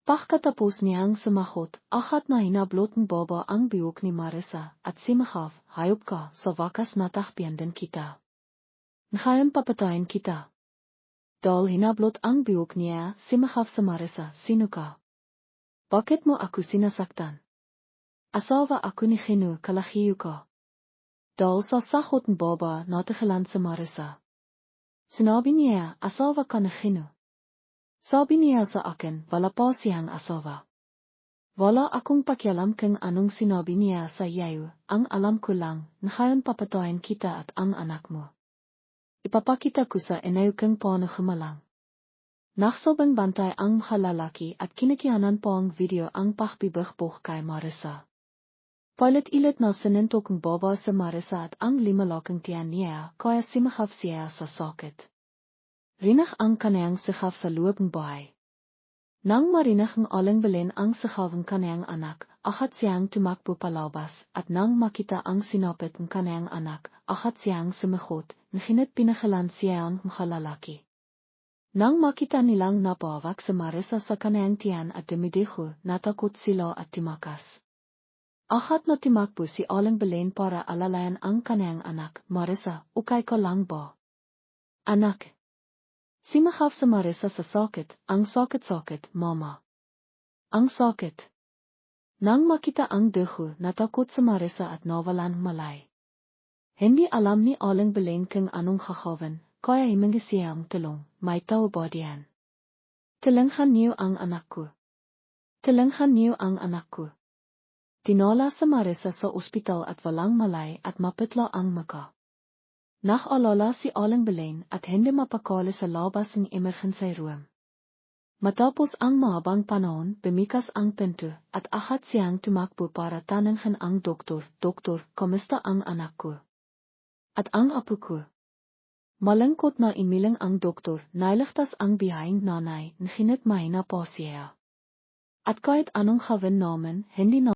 Pagkatapos niyang sumagot, agad na hinablot ng baba ang bihok ni Marissa at simakaf, "Hayop ka, sa wakas natakpian din kita. Ngayon papatayin kita." Dahil hinablot ang bihok niya, simakaf si Marissa, "Sino ka? Bakit mo ako sinasaktan? Asawa ako ni Gino, kalahiyo ka." Dahil sa sagot ng baba, natigilan si Marissa. Sinabi niya, "Asawa ka ni Gino." Sabi niya sa akin, "Wala pa siyang asawa. Wala akong pakialam kung anong sinabi niya sa iyo, ang alam ko lang, ngayon papatayin kita at ang anak mo. Ipapakita ko sa inyo kung paano gumalang." Nagsabang bantay ang lalaki at kinikianan pa ang video ang pagbibigbuch kay Marissa. Palit-ilit na sinintok ng baba sa Marissa at ang 5 laking tiyan niya, kaya simakaf siya sa sakit. Rinig ang kanyang sigaw sa loob ng bahay. Nang marinig ng aling belen ang sigaw ng kanyang anak, agad siyang tumakbo palabas, at nang makita ang sinapit ng kanyang anak, agad siyang sumagot, ngunit pinakilan siya ang lalaki. Nang makita nilang napawak si Marissa sa kanyang tiyan at dumidiho, natakot sila at tumakas. Agat na timakbo si Aling Belen para alalayan ang kanyang anak, Marissa, ukay ko lang ba? Anak. Simahaf sa Marissa sa sakit, ang sakit-sakit, mama. Ang sakit. Nang makita ang dugo, natakot sa Marissa at nawalan malay. Hindi alam ni Aling Belen kung anong gagawin, kaya himing siyang tulong, may tao ba diyan? Tulungan niyo ang anak ko. Tulungan niyo ang anak ko. Dinala sa Marissa sa ospital at walang malay at mapitla ang maka. Nag-alala si Aling Belen at hindi mapakali sa labas ng emergency room. Matapos ang mahabang panahon, bumikas ang pinto at agad siyang tumakbo para tanungin ang doktor, Doktor, kamusta ang anak ko? At ang apo ko? Malungkot na imiling ang doktor, nailigtas ang bihayang nanay, ngunit mahina pa siya. At kahit anong gawin namin, hindi na